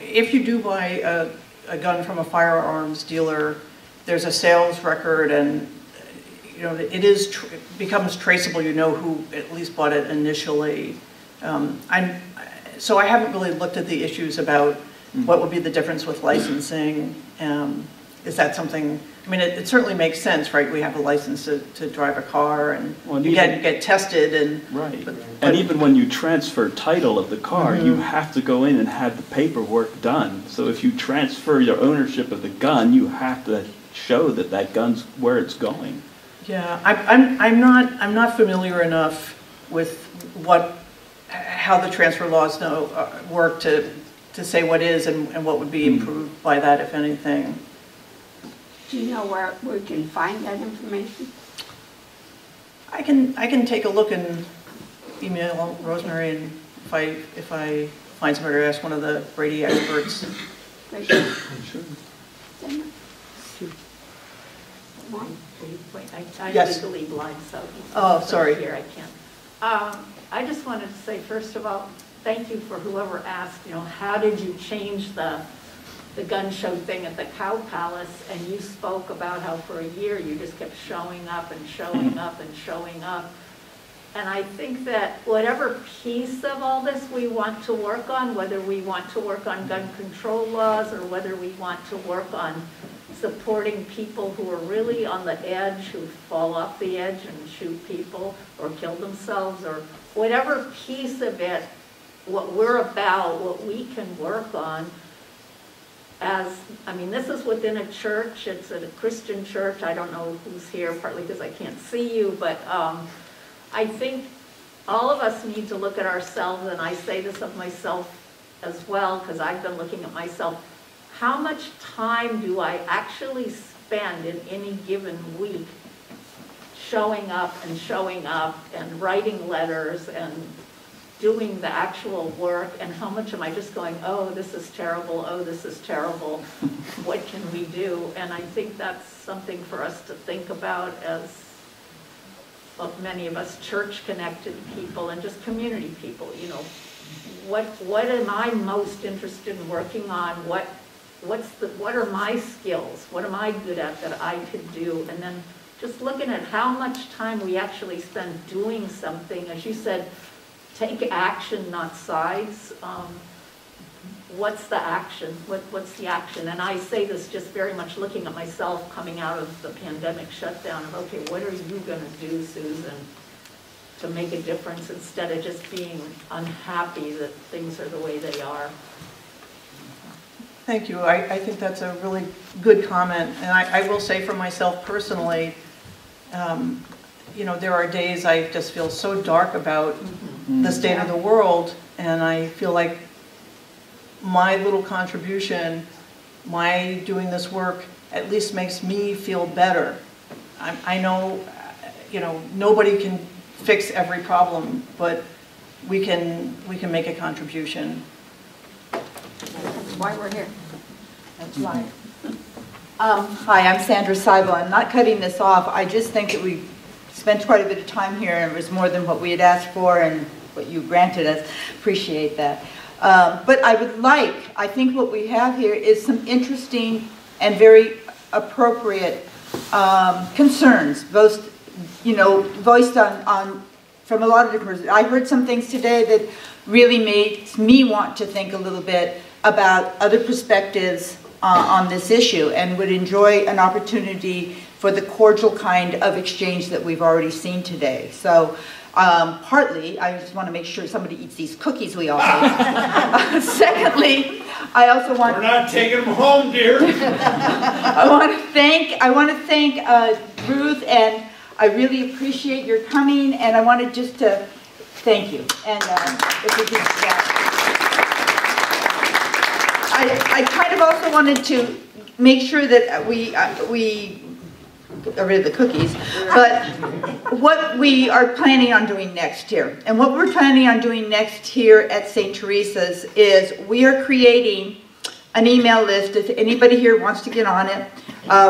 If you do buy a gun from a firearms dealer, there's a sales record, and you know it becomes traceable. You know who at least bought it initially. So I haven't really looked at the issues about what would be the difference with licensing. Is that something? I mean, it certainly makes sense, right? We have a license to drive a car, and you get tested, and right. And even when you transfer title of the car, you have to go in and have the paperwork done. So if you transfer your ownership of the gun, you have to show that that gun's where it's going. Yeah, I'm not familiar enough with how the transfer laws work to say what is and what would be improved by that, if anything. Do you know where we can find that information? I can take a look and email Rosemary, and if I find somebody, to ask one of the Brady experts. I'm Yes. legally blind, so. Oh, sorry. Here, I can't. I just wanted to say, first of all, thank you for whoever asked, how did you change the gun show thing at the Cow Palace? And you spoke about how for a year you just kept showing up and showing up and showing up. And I think that whatever piece of all this we want to work on, whether we want to work on gun control laws or whether we want to work on supporting people who are really on the edge, who fall off the edge and shoot people or kill themselves, or whatever piece of it, what we're about, what we can work on this is within a church, it's at a Christian church. I don't know who's here, partly because I can't see you, but I think all of us need to look at ourselves, and I say this of myself as well, because I've been looking at myself. How much time do I actually spend in any given week showing up and writing letters and doing the actual work, and how much am I just going, oh, this is terrible, oh, this is terrible, what can we do? And I think that's something for us to think about as many of us church-connected people and just community people. What am I most interested in working on? What are my skills? What am I good at that I could do? And then just looking at how much time we actually spend doing something. As you said, take action, not sides. What's the action? What's the action? And I say this just very much looking at myself coming out of the pandemic shutdown of, okay, what are you going to do, Susan, to make a difference instead of just being unhappy that things are the way they are? Thank you. I think that's a really good comment. And I will say for myself personally, there are days I just feel so dark about the state of the world, and I feel like my little contribution, my doing this work, at least makes me feel better. I know, nobody can fix every problem, but we can make a contribution. That's why we're here. That's why. Hi, I'm Sandra Seibel. I'm not cutting this off. I just think that we spent quite a bit of time here, and it was more than what we had asked for and what you granted us. Appreciate that. But I think what we have here is some interesting and very appropriate concerns, both, voiced on from a lot of different. I heard some things today that really made me want to think a little bit about other perspectives on this issue, and would enjoy an opportunity for the cordial kind of exchange that we've already seen today. So partly, I just want to make sure somebody eats these cookies we all ate. Secondly, I also want... We're not taking them home, dear. I want to thank Ruth, and I really appreciate your coming, and I wanted just to thank you. And if we could, I kind of also wanted to make sure that we got rid of the cookies, but what we are planning on doing next here, and what we're planning on doing next here at St. Teresa's is we are creating an email list. If anybody here wants to get on it,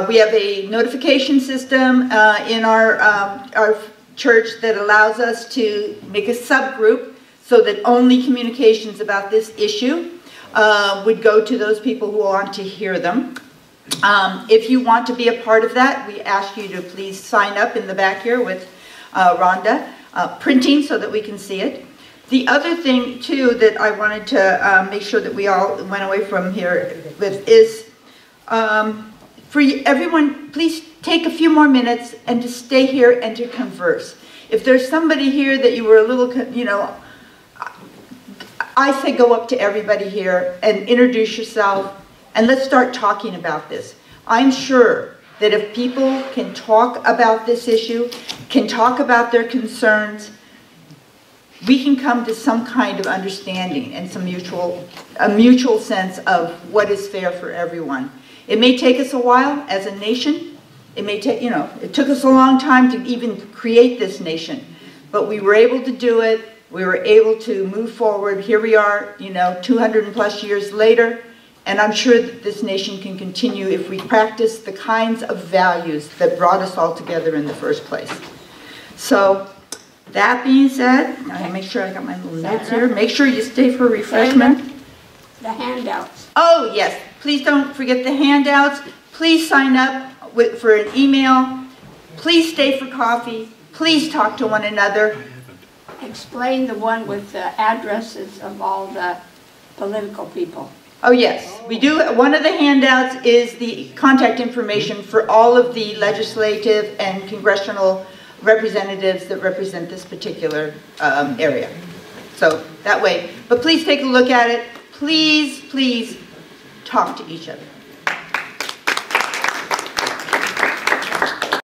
we have a notification system in our church that allows us to make a subgroup so that only communications about this issue would go to those people who want to hear them. If you want to be a part of that, we ask you to please sign up in the back here with Rhonda, printing so that we can see it. The other thing, too, that I wanted to make sure that we all went away from here with is for everyone, please take a few more minutes and to stay here and to converse. If there's somebody here that you were a little, I say go up to everybody here and introduce yourself, and let's start talking about this. I'm sure that if people can talk about this issue, can talk about their concerns, we can come to some kind of understanding and a mutual sense of what is fair for everyone. It may take us a while as a nation. It may take, it took us a long time to even create this nation, but we were able to do it, We were able to move forward. Here we are, 200+ years later, and I'm sure that this nation can continue if we practice the kinds of values that brought us all together in the first place. So, that being said, I make sure I got my little notes here. Make sure you stay for refreshment. The handouts. Oh, yes. Please don't forget the handouts. Please sign up for an email. Please stay for coffee. Please talk to one another. Explain the one with the addresses of all the political people. Oh, yes. We do. One of the handouts is the contact information for all of the legislative and congressional representatives that represent this particular area. So that way. But please take a look at it. Please, please talk to each other.